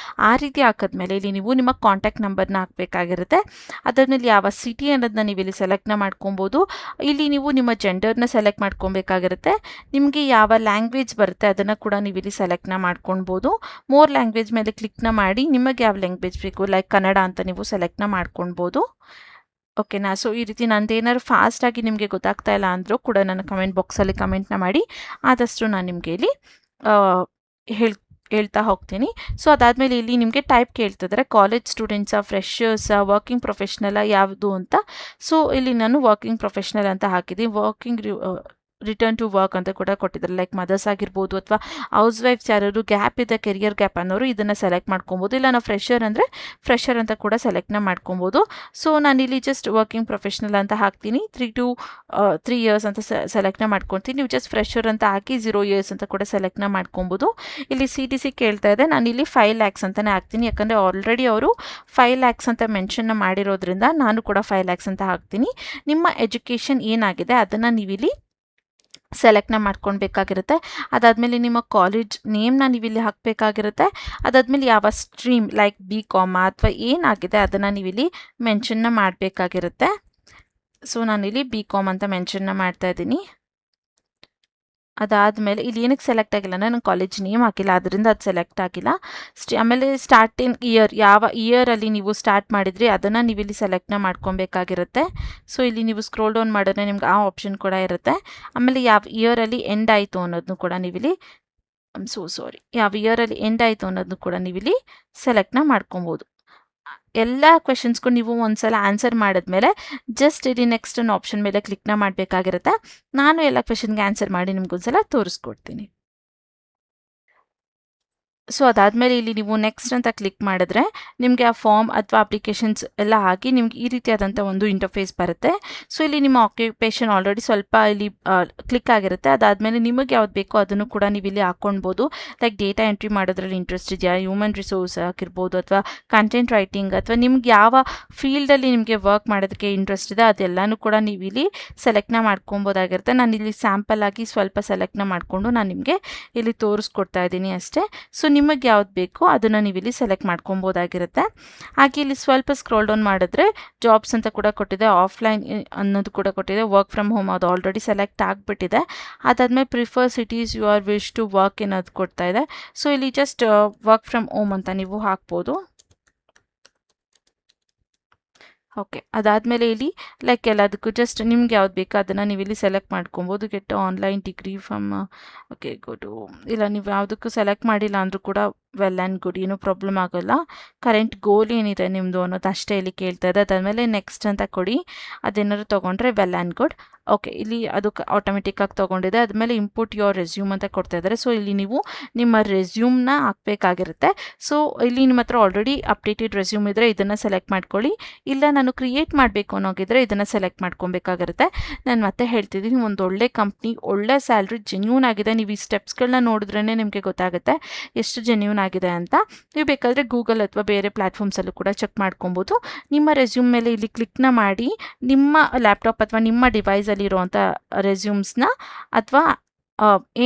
ಆ ರೀತಿ ಹಾಕಿದ್ಮೇಲೆ ಇಲ್ಲಿ ನೀವು ನಿಮ್ಮ ಕಾಂಟ್ಯಾಕ್ಟ್ ನಂಬರ್ನ ಹಾಕಬೇಕಾಗಿರುತ್ತೆ. ಅದಾದ್ಮೇಲೆ ಯಾವ ಸಿಟಿ ಅನ್ನೋದನ್ನ ನೀವು ಇಲ್ಲಿ ಸೆಲೆಕ್ಟ್ನ ಮಾಡ್ಕೊಬೋದು. ಇಲ್ಲಿ ನೀವು ನಿಮ್ಮ ಜೆಂಡರ್ನ ಸೆಲೆಕ್ಟ್ ಮಾಡ್ಕೊಬೇಕಾಗಿರುತ್ತೆ. ನಿಮಗೆ ಯಾವ ಲ್ಯಾಂಗ್ವೇಜ್ ಬರುತ್ತೆ ಅದನ್ನು ಕೂಡ ನೀವು ಇಲ್ಲಿ ಸೆಲೆಕ್ಟ್ನ ಮಾಡ್ಕೊಳ್ಬೋದು. ಮೋರ್ ಲ್ಯಾಂಗ್ವೇಜ್ ಮೇಲೆ ಕ್ಲಿಕ್ನ ಮಾಡಿ ನಿಮಗೆ ಯಾವ ಲ್ಯಾಂಗ್ವೇಜ್ ಬೇಕು, ಲೈಕ್ ಕನ್ನಡ ಅಂತ ನೀವು ಸೆಲೆಕ್ಟ್ನ ಮಾಡ್ಕೊಳ್ಬೋದು. ಓಕೆನಾ? ಸೊ ಈ ರೀತಿ ನಂದೇನಾದ್ರು ಫಾಸ್ಟಾಗಿ ನಿಮಗೆ ಗೊತ್ತಾಗ್ತಾ ಇಲ್ಲ ಅಂದರೂ ಕೂಡ ನನ್ನ ಕಮೆಂಟ್ ಬಾಕ್ಸಲ್ಲಿ ಕಮೆಂಟ್ನ ಮಾಡಿ, ಆದಷ್ಟು ನಾನು ನಿಮಗೆ ಇಲ್ಲಿ ಹೇಳ್ತಾ ಹೋಗ್ತೀನಿ. ಸೊ ಅದಾದಮೇಲೆ ಇಲ್ಲಿ ನಿಮಗೆ ಟೈಪ್ ಕೇಳ್ತಿದ್ದಾರೆ, ಕಾಲೇಜ್ ಸ್ಟೂಡೆಂಟ್ಸಾ, ಫ್ರೆಷರ್ಸಾ, ವರ್ಕಿಂಗ್ ಪ್ರೊಫೆಷ್ನಲಾ ಯಾವುದು ಅಂತ. ಸೊ ಇಲ್ಲಿ ನಾನು ವರ್ಕಿಂಗ್ ಪ್ರೊಫೆಷ್ನಲ್ ಅಂತ ಹಾಕಿದ್ದೀನಿ. ರಿಟರ್ನ್ ಟು ವರ್ಕ್ ಅಂತ ಕೂಡ ಕೊಟ್ಟಿದ್ದಾರೆ. ಲೈಕ್ ಮದರ್ಸ್ ಆಗಿರ್ಬೋದು ಅಥವಾ ಹೌಸ್ ವೈಫ್ಸ್ ಯಾರು ಗ್ಯಾಪ್ ಇದೆ, ಕೆರಿಯರ್ ಗ್ಯಾಪ್ ಅನ್ನೋರು ಇದನ್ನು ಸೆಲೆಕ್ಟ್ ಮಾಡ್ಕೊಬೋದು. ಇಲ್ಲ ನಾವು ಫ್ರೆಷರ್ ಅಂದರೆ ಫ್ರೆಷರ್ ಅಂತ ಕೂಡ ಸೆಲೆಕ್ಟ್ನ ಮಾಡ್ಕೊಬೋದು. ಸೊ ನಾನಿಲ್ಲಿ ಜಸ್ಟ್ ವರ್ಕಿಂಗ್ ಪ್ರೊಫೆಷ್ನಲ್ ಅಂತ ಹಾಕ್ತೀನಿ. 3 ಇಯರ್ಸ್ ಅಂತ ಸೆಲೆಕ್ಟ್ನ ಮಾಡ್ಕೊತೀನಿ. ನೀವು ಜಸ್ಟ್ ಫ್ರೆಷರ್ ಅಂತ ಹಾಕಿ 0 ಇಯರ್ಸ್ ಅಂತ ಕೂಡ ಸೆಲೆಕ್ಟ್ನ ಮಾಡ್ಕೊಬೋದು. ಇಲ್ಲಿ CTC ಕೇಳ್ತಾ ಇದೆ, ನಾನಿಲ್ಲಿ 5 lakhs ಅಂತಲೇ ಹಾಕ್ತೀನಿ. ಯಾಕಂದರೆ ಆಲ್ರೆಡಿ ಅವರು 5 lakhs ಅಂತ ಮೆನ್ಷನ್ನ ಮಾಡಿರೋದ್ರಿಂದ ನಾನು ಕೂಡ 5 lakhs ಅಂತ ಹಾಕ್ತೀನಿ. ನಿಮ್ಮ ಎಜುಕೇಷನ್ ಏನಾಗಿದೆ ಅದನ್ನು ನೀವಿಲ್ಲಿ ಸೆಲೆಕ್ಟ್ನ ಮಾಡ್ಕೊಳ್ಬೇಕಾಗಿರುತ್ತೆ. ಅದಾದಮೇಲೆ ನಿಮ್ಮ ಕಾಲೇಜ್ ನೇಮ್ನ ನೀವಿಲ್ಲಿ ಹಾಕಬೇಕಾಗಿರುತ್ತೆ. ಅದಾದಮೇಲೆ ಯಾವ ಸ್ಟ್ರೀಮ್ ಲೈಕ್ BCom ಅಥವಾ ಏನಾಗಿದೆ ಅದನ್ನು ನೀವಿಲ್ಲಿ ಮೆನ್ಷನ್ನ ಮಾಡಬೇಕಾಗಿರುತ್ತೆ. ಸೊ ನಾನಿಲ್ಲಿ BCom ಅಂತ ಮೆನ್ಷನ್ನ ಮಾಡ್ತಾ ಇದ್ದೀನಿ. ಅದಾದಮೇಲೆ ಇಲ್ಲಿ ಏನಕ್ಕೆ ಸೆಲೆಕ್ಟ್ ಆಗಿಲ್ಲ ಅಂದರೆ ನಾನು ಕಾಲೇಜ್ ನೇಮ್ ಹಾಕಿಲ್ಲ, ಅದರಿಂದ ಅದು ಸೆಲೆಕ್ಟ್ ಆಗಿಲ್ಲ. ಆಮೇಲೆ ಸ್ಟಾರ್ಟಿಂಗ್ ಇಯರ್, ಯಾವ ಇಯರಲ್ಲಿ ನೀವು ಸ್ಟಾರ್ಟ್ ಮಾಡಿದ್ರಿ ಅದನ್ನು ನೀವು ಇಲ್ಲಿ ಸೆಲೆಕ್ಟ್ನ ಮಾಡ್ಕೊಬೇಕಾಗಿರುತ್ತೆ. ಸೊ ಇಲ್ಲಿ ನೀವು ಸ್ಕ್ರೋಲ್ ಡೌನ್ ಮಾಡಿದ್ರೆ ನಿಮ್ಗೆ ಆ ಆಪ್ಷನ್ ಕೂಡ ಇರುತ್ತೆ. ಆಮೇಲೆ ಯಾವ ಇಯರಲ್ಲಿ ಎಂಡ್ ಆಯಿತು ಅನ್ನೋದನ್ನು ಕೂಡ ನೀವಿಲ್ಲಿ ಯಾವ ಇಯರಲ್ಲಿ ಎಂಡ್ ಆಯಿತು ಅನ್ನೋದನ್ನು ಕೂಡ ನೀವಿಲ್ಲಿ ಸೆಲೆಕ್ಟ್ನ ಮಾಡ್ಕೊಬೋದು. ಎಲ್ಲ ಕ್ವೆಶನ್ಸ್ಗೂ ನೀವು ಒಂದ್ಸಲ ಆನ್ಸರ್ ಮಾಡಿದ್ಮೇಲೆ ಜಸ್ಟ್ ಇಲ್ಲಿ ನೆಕ್ಸ್ಟ್ ಅನ್ನೋ ಆಪ್ಷನ್ ಮೇಲೆ ಕ್ಲಿಕ್ನ ಮಾಡಬೇಕಾಗಿರುತ್ತೆ. ನಾನು ಎಲ್ಲ ಕ್ವೆಶನ್ಗೆ ಆನ್ಸರ್ ಮಾಡಿ ನಿಮ್ಗೊಂದ್ಸಲ ತೋರಿಸ್ಕೊಡ್ತೀನಿ. ಸೊ ಅದಾದಮೇಲೆ ಇಲ್ಲಿ ನೀವು ನೆಕ್ಸ್ಟ್ ಅಂತ ಕ್ಲಿಕ್ ಮಾಡಿದ್ರೆ ನಿಮಗೆ ಆ ಫಾರ್ಮ್ ಅಥವಾ ಅಪ್ಲಿಕೇಶನ್ಸ್ ಎಲ್ಲ ಹಾಕಿ ನಿಮ್ಗೆ ಈ ರೀತಿಯಾದಂಥ ಒಂದು ಇಂಟರ್ಫೇಸ್ ಬರುತ್ತೆ. ಸೊ ಇಲ್ಲಿ ನಿಮ್ಮ ಆಕ್ಯುಪೇಷನ್ ಆಲ್ರೆಡಿ ಸ್ವಲ್ಪ ಇಲ್ಲಿ ಕ್ಲಿಕ್ ಆಗಿರುತ್ತೆ. ಅದಾದಮೇಲೆ ನಿಮಗೆ ಯಾವ್ದು ಬೇಕೋ ಅದನ್ನು ಕೂಡ ನೀವು ಇಲ್ಲಿ ಹಾಕ್ಕೊಳ್ಬೋದು. ಲೈಕ್ ಡೇಟಾ ಎಂಟ್ರಿ ಮಾಡೋದ್ರಲ್ಲಿ ಇಂಟ್ರೆಸ್ಟ್ ಇದೆಯಾ, ಹ್ಯೂಮನ್ ರಿಸೋರ್ಸ್ ಆಗಿರ್ಬೋದು ಅಥವಾ ಕಂಟೆಂಟ್ ರೈಟಿಂಗ್ ಅಥವಾ ನಿಮ್ಗೆ ಯಾವ ಫೀಲ್ಡಲ್ಲಿ ನಿಮಗೆ ವರ್ಕ್ ಮಾಡೋದಕ್ಕೆ ಇಂಟ್ರೆಸ್ಟ್ ಇದೆ ಅದೆಲ್ಲನೂ ಕೂಡ ನೀವು ಇಲ್ಲಿ ಸೆಲೆಕ್ಟ್ನ ಮಾಡ್ಕೊಬೋದಾಗಿರುತ್ತೆ. ನಾನು ಇಲ್ಲಿ ಸ್ಯಾಂಪಲ್ ಆಗಿ ಸ್ವಲ್ಪ ಸೆಲೆಕ್ಟ್ನ ಮಾಡಿಕೊಂಡು ನಾನು ನಿಮಗೆ ಇಲ್ಲಿ ತೋರಿಸ್ಕೊಡ್ತಾ ಇದ್ದೀನಿ ಅಷ್ಟೇ. ಸೊ ನಿಮಗೆ ಯಾವ್ದು ಬೇಕೋ ಅದನ್ನು ನೀವು ಇಲ್ಲಿ ಸೆಲೆಕ್ಟ್ ಮಾಡ್ಕೊಬೋದಾಗಿರುತ್ತೆ. ಹಾಗೆ ಇಲ್ಲಿ ಸ್ವಲ್ಪ ಸ್ಕ್ರೋಲ್ ಡೌನ್ ಮಾಡಿದ್ರೆ ಜಾಬ್ಸ್ ಅಂತ ಕೂಡ ಕೊಟ್ಟಿದೆ, ಆಫ್ಲೈನ್ ಅನ್ನೋದು ಕೂಡ ಕೊಟ್ಟಿದೆ, ವರ್ಕ್ ಫ್ರಮ್ ಹೋಮ್ ಅದು ಆಲ್ರೆಡಿ ಸೆಲೆಕ್ಟ್ ಆಗಿಬಿಟ್ಟಿದೆ. ಅದಾದಮೇಲೆ prefer cities you are wish to work ಅನ್ನೋದು ಕೊಡ್ತಾ ಇದೆ. ಸೊ ಇಲ್ಲಿ ಜಸ್ಟ್ ವರ್ಕ್ ಫ್ರಮ್ ಹೋಮ್ ಅಂತ ನೀವು ಹಾಕ್ಬೋದು. ಓಕೆ, ಅದಾದಮೇಲೆ ಇಲ್ಲಿ ಲೈಕ್ ಎಲ್ಲದಕ್ಕೂ ಜಸ್ಟ್ ನಿಮ್ಗೆ ಯಾವ್ದು ಬೇಕೋ ಅದನ್ನು ನೀವು ಇಲ್ಲಿ ಸೆಲೆಕ್ಟ್ ಮಾಡ್ಕೊಬೋದು. Get online degree from okay good. ಇಲ್ಲ ನೀವು ಯಾವುದಕ್ಕೂ ಸೆಲೆಕ್ಟ್ ಮಾಡಿಲ್ಲ ಅಂದರೂ ಕೂಡ ವೆಲ್ ಆ್ಯಂಡ್ ಗುಡ್, ಏನೂ ಪ್ರಾಬ್ಲಮ್ ಆಗೋಲ್ಲ. ಕರೆಂಟ್ ಗೋಲ್ ಏನಿದೆ ನಿಮ್ಮದು ಅನ್ನೋದು ಅಷ್ಟೇ ಇಲ್ಲಿ ಕೇಳ್ತಾ ಇದೆ. ಅದಾದಮೇಲೆ ನೆಕ್ಸ್ಟ್ ಅಂತ ಕೊಡಿ. ಅದೇನಾದ್ರು ತೊಗೊಂಡ್ರೆ ವೆಲ್ ಆ್ಯಂಡ್ ಗುಡ್. ಓಕೆ, ಇಲ್ಲಿ ಅದು ಆಟೋಮೆಟಿಕ್ಕಾಗಿ ತೊಗೊಂಡಿದೆ. ಅದಾದಮೇಲೆ ಇಂಪುಟ್ ಯುವರ್ ರೆಸ್ಯೂಮ್ ಅಂತ ಕೊಡ್ತಾ ಇದ್ದಾರೆ. ಸೊ ಇಲ್ಲಿ ನೀವು ನಿಮ್ಮ ರೆಸ್ಯೂಮ್ನ ಹಾಕಬೇಕಾಗಿರುತ್ತೆ. ಸೊ ಇಲ್ಲಿ ನಿಮ್ಮ ಹತ್ರ ಆಲ್ರೆಡಿ ಅಪ್ಡೇಟೆಡ್ ರೆಸ್ಯೂಮ್ ಇದ್ದರೆ ಇದನ್ನು ಸೆಲೆಕ್ಟ್ ಮಾಡ್ಕೊಳ್ಳಿ. ಇಲ್ಲ ನಾನು ಕ್ರಿಯೇಟ್ ಮಾಡಬೇಕು ಅನ್ನೋಗಿದ್ರೆ ಇದನ್ನು ಸೆಲೆಕ್ಟ್ ಮಾಡ್ಕೊಬೇಕಾಗಿರುತ್ತೆ. ನಾನು ಮತ್ತೆ ಹೇಳ್ತಿದ್ದೀನಿ, ಒಂದು ಒಳ್ಳೆ ಕಂಪ್ನಿ, ಒಳ್ಳೆ ಸ್ಯಾಲ್ರಿ, ಜೆನ್ಯೂನ್ ಆಗಿದೆ. ನೀವು ಈ ಸ್ಟೆಪ್ಸ್ಗಳನ್ನ ನೋಡಿದ್ರೇ ನಿಮಗೆ ಗೊತ್ತಾಗುತ್ತೆ ಎಷ್ಟು ಜೆನ್ಯೂನ್ ಆಗಿದೆ ಅಂತ. ನೀವು ಬೇಕಾದರೆ ಗೂಗಲ್ ಅಥವಾ ಬೇರೆ ಪ್ಲ್ಯಾಟ್ಫಾರ್ಮ್ಸಲ್ಲೂ ಕೂಡ ಚೆಕ್ ಮಾಡ್ಕೊಬೋದು. ನಿಮ್ಮ ರೆಸ್ಯೂಮ್ ಮೇಲೆ ಇಲ್ಲಿ ಕ್ಲಿಕ್ನ ಮಾಡಿ ನಿಮ್ಮ ಲ್ಯಾಪ್ಟಾಪ್ ಅಥವಾ ನಿಮ್ಮ ಡಿವೈಸಲ್ಲಿರುವಂಥ ರೆಸ್ಯೂಮ್ಸ್ನ ಅಥವಾ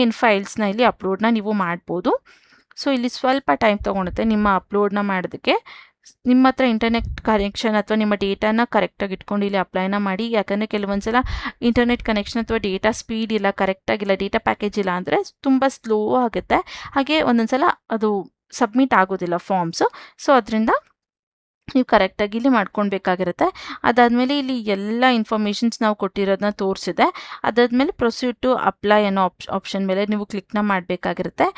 ಏನು ಫೈಲ್ಸ್ನ ಇಲ್ಲಿ ಅಪ್ಲೋಡ್ನ ನೀವು ಮಾಡ್ಬೋದು. ಸೊ ಇಲ್ಲಿ ಸ್ವಲ್ಪ ಟೈಮ್ ತೊಗೊಳುತ್ತೆ ನಿಮ್ಮ ಅಪ್ಲೋಡ್ನ ಮಾಡೋದಕ್ಕೆ. ನಿಮ್ಮ ಹತ್ರ ಇಂಟರ್ನೆಟ್ ಕನೆಕ್ಷನ್ ಅಥವಾ ನಿಮ್ಮ ಡೇಟಾನ ಕರೆಕ್ಟಾಗಿ ಇಟ್ಕೊಂಡು ಇಲ್ಲಿ ಅಪ್ಲೈನ ಮಾಡಿ. ಯಾಕಂದರೆ ಕೆಲವೊಂದು ಸಲ ಇಂಟರ್ನೆಟ್ ಕನೆಕ್ಷನ್ ಅಥವಾ ಡೇಟಾ ಸ್ಪೀಡ್ ಇಲ್ಲ, ಕರೆಕ್ಟಾಗಿಲ್ಲ, ಡೇಟಾ ಪ್ಯಾಕೇಜ್ ಇಲ್ಲ ಅಂದರೆ ತುಂಬ ಸ್ಲೋ ಆಗುತ್ತೆ. ಹಾಗೆ ಒಂದೊಂದು ಸಲ ಅದು ಸಬ್ಮಿಟ್ ಆಗೋದಿಲ್ಲ ಫಾರ್ಮ್ಸು. ಸೊ ಅದರಿಂದ ನೀವು ಕರೆಕ್ಟಾಗಿ ಇಲ್ಲಿ ಮಾಡ್ಕೊಳ್ಬೇಕಾಗಿರುತ್ತೆ. ಅದಾದಮೇಲೆ ಇಲ್ಲಿ ಎಲ್ಲ ಇನ್ಫಾರ್ಮೇಷನ್ಸ್ ನಾವು ಕೊಟ್ಟಿರೋದನ್ನ ತೋರಿಸಿದೆ. ಅದಾದಮೇಲೆ ಪ್ರೊಸೀಡ್ ಟು ಅಪ್ಲೈ ಅನ್ನೋ ಆಪ್ಷನ್ ಮೇಲೆ ನೀವು ಕ್ಲಿಕ್ನ ಮಾಡಬೇಕಾಗಿರುತ್ತೆ.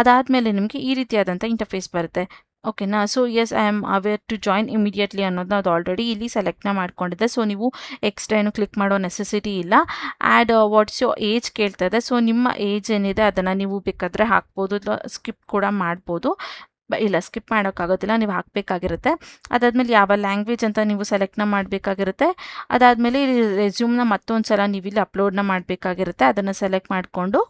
ಅದಾದಮೇಲೆ ನಿಮಗೆ ಈ ರೀತಿಯಾದಂಥ ಇಂಟರ್ಫೇಸ್ ಬರುತ್ತೆ. ಓಕೆನಾ. So yes, I am aware to join immediately ಅನ್ನೋದನ್ನ ಅದು ಆಲ್ರೆಡಿ ಇಲ್ಲಿ ಸೆಲೆಕ್ಟ್ನ ಮಾಡ್ಕೊಂಡಿದ್ದೆ. ಸೊ ನೀವು ಎಕ್ಸ್ಟ್ರಾ ಏನು ಕ್ಲಿಕ್ ಮಾಡೋ ನೆಸೆಸಿಟಿ ಇಲ್ಲ. ಆ್ಯಡ್ ವಾಟ್ಸ್ ಯೋರ್ ಏಜ್ ಕೇಳ್ತಾ ಇದೆ. ಸೊ ನಿಮ್ಮ ಏಜ್ ಏನಿದೆ ಅದನ್ನು ನೀವು ಬೇಕಾದರೆ ಹಾಕ್ಬೋದು, ಸ್ಕಿಪ್ ಕೂಡ ಮಾಡ್ಬೋದು. ಇಲ್ಲ, ಸ್ಕಿಪ್ ಮಾಡೋಕ್ಕಾಗೋದಿಲ್ಲ, ನೀವು ಹಾಕಬೇಕಾಗಿರುತ್ತೆ. ಅದಾದಮೇಲೆ ಯಾವ ಲ್ಯಾಂಗ್ವೇಜ್ ಅಂತ ನೀವು ಸೆಲೆಕ್ಟ್ನ ಮಾಡಬೇಕಾಗಿರುತ್ತೆ. ಅದಾದಮೇಲೆ ಇಲ್ಲಿ ರೆಸ್ಯೂಮ್ನ ಮತ್ತೊಂದು ಸಲ ನೀವು ಇಲ್ಲಿ ಅಪ್ಲೋಡ್ನ ಮಾಡಬೇಕಾಗಿರುತ್ತೆ. ಅದನ್ನು ಸೆಲೆಕ್ಟ್ ಮಾಡಿಕೊಂಡು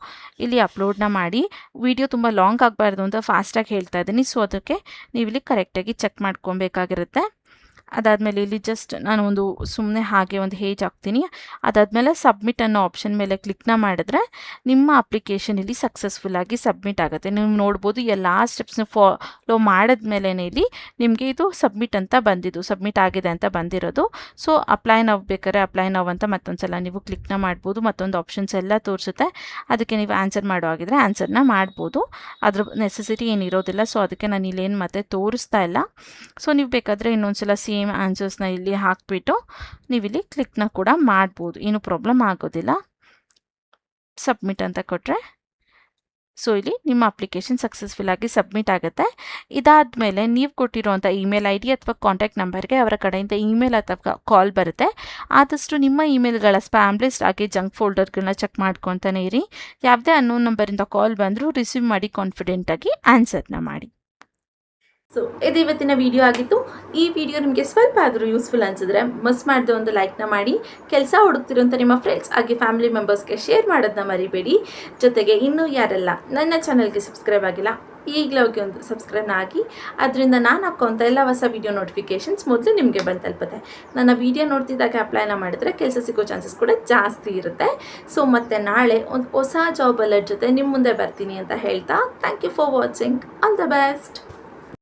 ಇಲ್ಲಿ ಅಪ್ಲೋಡ್ನ ಮಾಡಿ. ವಿಡಿಯೋ ತುಂಬ ಲಾಂಗ್ ಆಗಬಾರ್ದು ಅಂತ ಫಾಸ್ಟಾಗಿ ಹೇಳ್ತಾ ಇದ್ದೀನಿ. ಸೊ ಅದಕ್ಕೆ ನೀವು ಇಲ್ಲಿ ಕರೆಕ್ಟಾಗಿ ಚೆಕ್ ಮಾಡ್ಕೊಬೇಕಾಗಿರುತ್ತೆ. ಅದಾದಮೇಲೆ ಇಲ್ಲಿ ಜಸ್ಟ್ ನಾನು ಒಂದು ಸುಮ್ಮನೆ ಹಾಗೆ ಒಂದು ಹೇಜ್ ಹಾಕ್ತೀನಿ. ಅದಾದಮೇಲೆ ಸಬ್ಮಿಟ್ ಅನ್ನೋ ಆಪ್ಷನ್ ಮೇಲೆ ಕ್ಲಿಕ್ನ ಮಾಡಿದ್ರೆ ನಿಮ್ಮ ಅಪ್ಲಿಕೇಶನ್ ಇಲ್ಲಿ ಸಕ್ಸಸ್ಫುಲ್ಲಾಗಿ ಸಬ್ಮಿಟ್ ಆಗುತ್ತೆ. ನೀವು ನೋಡ್ಬೋದು ಎಲ್ಲ ಸ್ಟೆಪ್ಸ್ನ ಫಾಲೋ ಮಾಡಿದ್ಮೇಲೆ ಇಲ್ಲಿ ನಿಮಗೆ ಇದು ಸಬ್ಮಿಟ್ ಅಂತ ಬಂದಿದ್ದು, ಸಬ್ಮಿಟ್ ಆಗಿದೆ ಅಂತ ಬಂದಿರೋದು. ಸೊ ಅಪ್ಲೈ ನಾವು ಬೇಕಾದ್ರೆ ಅಪ್ಲೈ ನಾವು ಅಂತ ಮತ್ತೊಂದು ಸಲ ನೀವು ಕ್ಲಿಕ್ನ ಮಾಡ್ಬೋದು. ಮತ್ತೊಂದು ಆಪ್ಷನ್ಸ್ ಎಲ್ಲ ತೋರಿಸುತ್ತೆ. ಅದಕ್ಕೆ ನೀವು ಆನ್ಸರ್ ಮಾಡೋ ಆಗಿದ್ರೆ ಆನ್ಸರ್ನ ಮಾಡ್ಬೋದು. ಅದ್ರ ನೆಸೆಸಿಟಿ ಏನಿರೋದಿಲ್ಲ. ಸೊ ಅದಕ್ಕೆ ನಾನು ಇಲ್ಲೇನು ಮತ್ತೆ ತೋರಿಸ್ತಾ ಇಲ್ಲ. ಸೊ ನೀವು ಬೇಕಾದರೆ ಇನ್ನೊಂದು ಸಲ ಸೇಮ್ ಆನ್ಸರ್ಸ್ನ ಇಲ್ಲಿ ಹಾಕಿಬಿಟ್ಟು ನೀವಿಲ್ಲಿ ಕ್ಲಿಕ್ನ ಕೂಡ ಮಾಡ್ಬೋದು, ಏನು ಪ್ರಾಬ್ಲಮ್ ಆಗೋದಿಲ್ಲ. ಸಬ್ಮಿಟ್ ಅಂತ ಕೊಟ್ಟರೆ ಸೊ ಇಲ್ಲಿ ನಿಮ್ಮ ಅಪ್ಲಿಕೇಶನ್ ಸಕ್ಸಸ್ಫುಲ್ಲಾಗಿ ಸಬ್ಮಿಟ್ ಆಗುತ್ತೆ. ಇದಾದಮೇಲೆ ನೀವು ಕೊಟ್ಟಿರೋಂಥ ಇಮೇಲ್ ಐ ಡಿ ಅಥವಾ ಕಾಂಟ್ಯಾಕ್ಟ್ ನಂಬರ್ಗೆ ಅವರ ಕಡೆಯಿಂದ ಇಮೇಲ್ ಅಥವಾ ಕಾಲ್ ಬರುತ್ತೆ. ಆದಷ್ಟು ನಿಮ್ಮ ಇಮೇಲ್ಗಳ ಸ್ಪ್ಯಾಮ್ ಲಿಸ್ಟ್ ಹಾಗೆ ಜಂಕ್ ಫೋಲ್ಡರ್ಗಳನ್ನ ಚೆಕ್ ಮಾಡ್ಕೊತಾನೆ ಇರಿ. ಯಾವುದೇ ಅನ್ನೋನ್ ನಂಬರಿಂದ ಕಾಲ್ ಬಂದರೂ ರಿಸೀವ್ ಮಾಡಿ ಕಾನ್ಫಿಡೆಂಟಾಗಿ ಆನ್ಸರ್ನ ಮಾಡಿ. ಸೊ ಇದು ಇವತ್ತಿನ ವಿಡಿಯೋ ಆಗಿತ್ತು. ಈ ವಿಡಿಯೋ ನಿಮಗೆ ಸ್ವಲ್ಪ ಆದರೂ ಯೂಸ್ಫುಲ್ ಅನಿಸಿದ್ರೆ ಮಿಸ್ ಮಾಡದೆ ಒಂದು ಲೈಕ್ನ ಮಾಡಿ. ಕೆಲಸ ಹುಡುಕ್ತಿರೋಂಥ ನಿಮ್ಮ ಫ್ರೆಂಡ್ಸ್ ಹಾಗೆ ಫ್ಯಾಮಿಲಿ ಮೆಂಬರ್ಸ್ಗೆ ಶೇರ್ ಮಾಡೋದನ್ನ ಮರಿಬೇಡಿ. ಜೊತೆಗೆ ಇನ್ನೂ ಯಾರೆಲ್ಲ ನನ್ನ ಚಾನಲ್ಗೆ ಸಬ್ಸ್ಕ್ರೈಬ್ ಆಗಿಲ್ಲ, ಈಗಲೇ ಹೋಗಿ ಒಂದು ಸಬ್ಸ್ಕ್ರೈಬ್ನ ಆಗಿ. ಅದರಿಂದ ನಾನು ಹಾಕೋಂಥ ಎಲ್ಲ ಹೊಸ ವೀಡಿಯೋ ನೋಟಿಫಿಕೇಷನ್ಸ್ ಮೊದಲು ನಿಮಗೆ ಬಂದು ತಲುಪುತ್ತೆ. ನನ್ನ ವೀಡಿಯೋ ನೋಡ್ತಿದ್ದಾಗ ಅಪ್ಲೈನ ಮಾಡಿದ್ರೆ ಕೆಲಸ ಸಿಗೋ ಚಾನ್ಸಸ್ ಕೂಡ ಜಾಸ್ತಿ ಇರುತ್ತೆ. ಸೊ ಮತ್ತೆ ನಾಳೆ ಒಂದು ಹೊಸ ಜಾಬ್ ಅಲರ್ಟ್ ಜೊತೆ ನಿಮ್ಮ ಮುಂದೆ ಬರ್ತೀನಿ ಅಂತ ಹೇಳ್ತಾ thank you for watching. All the best.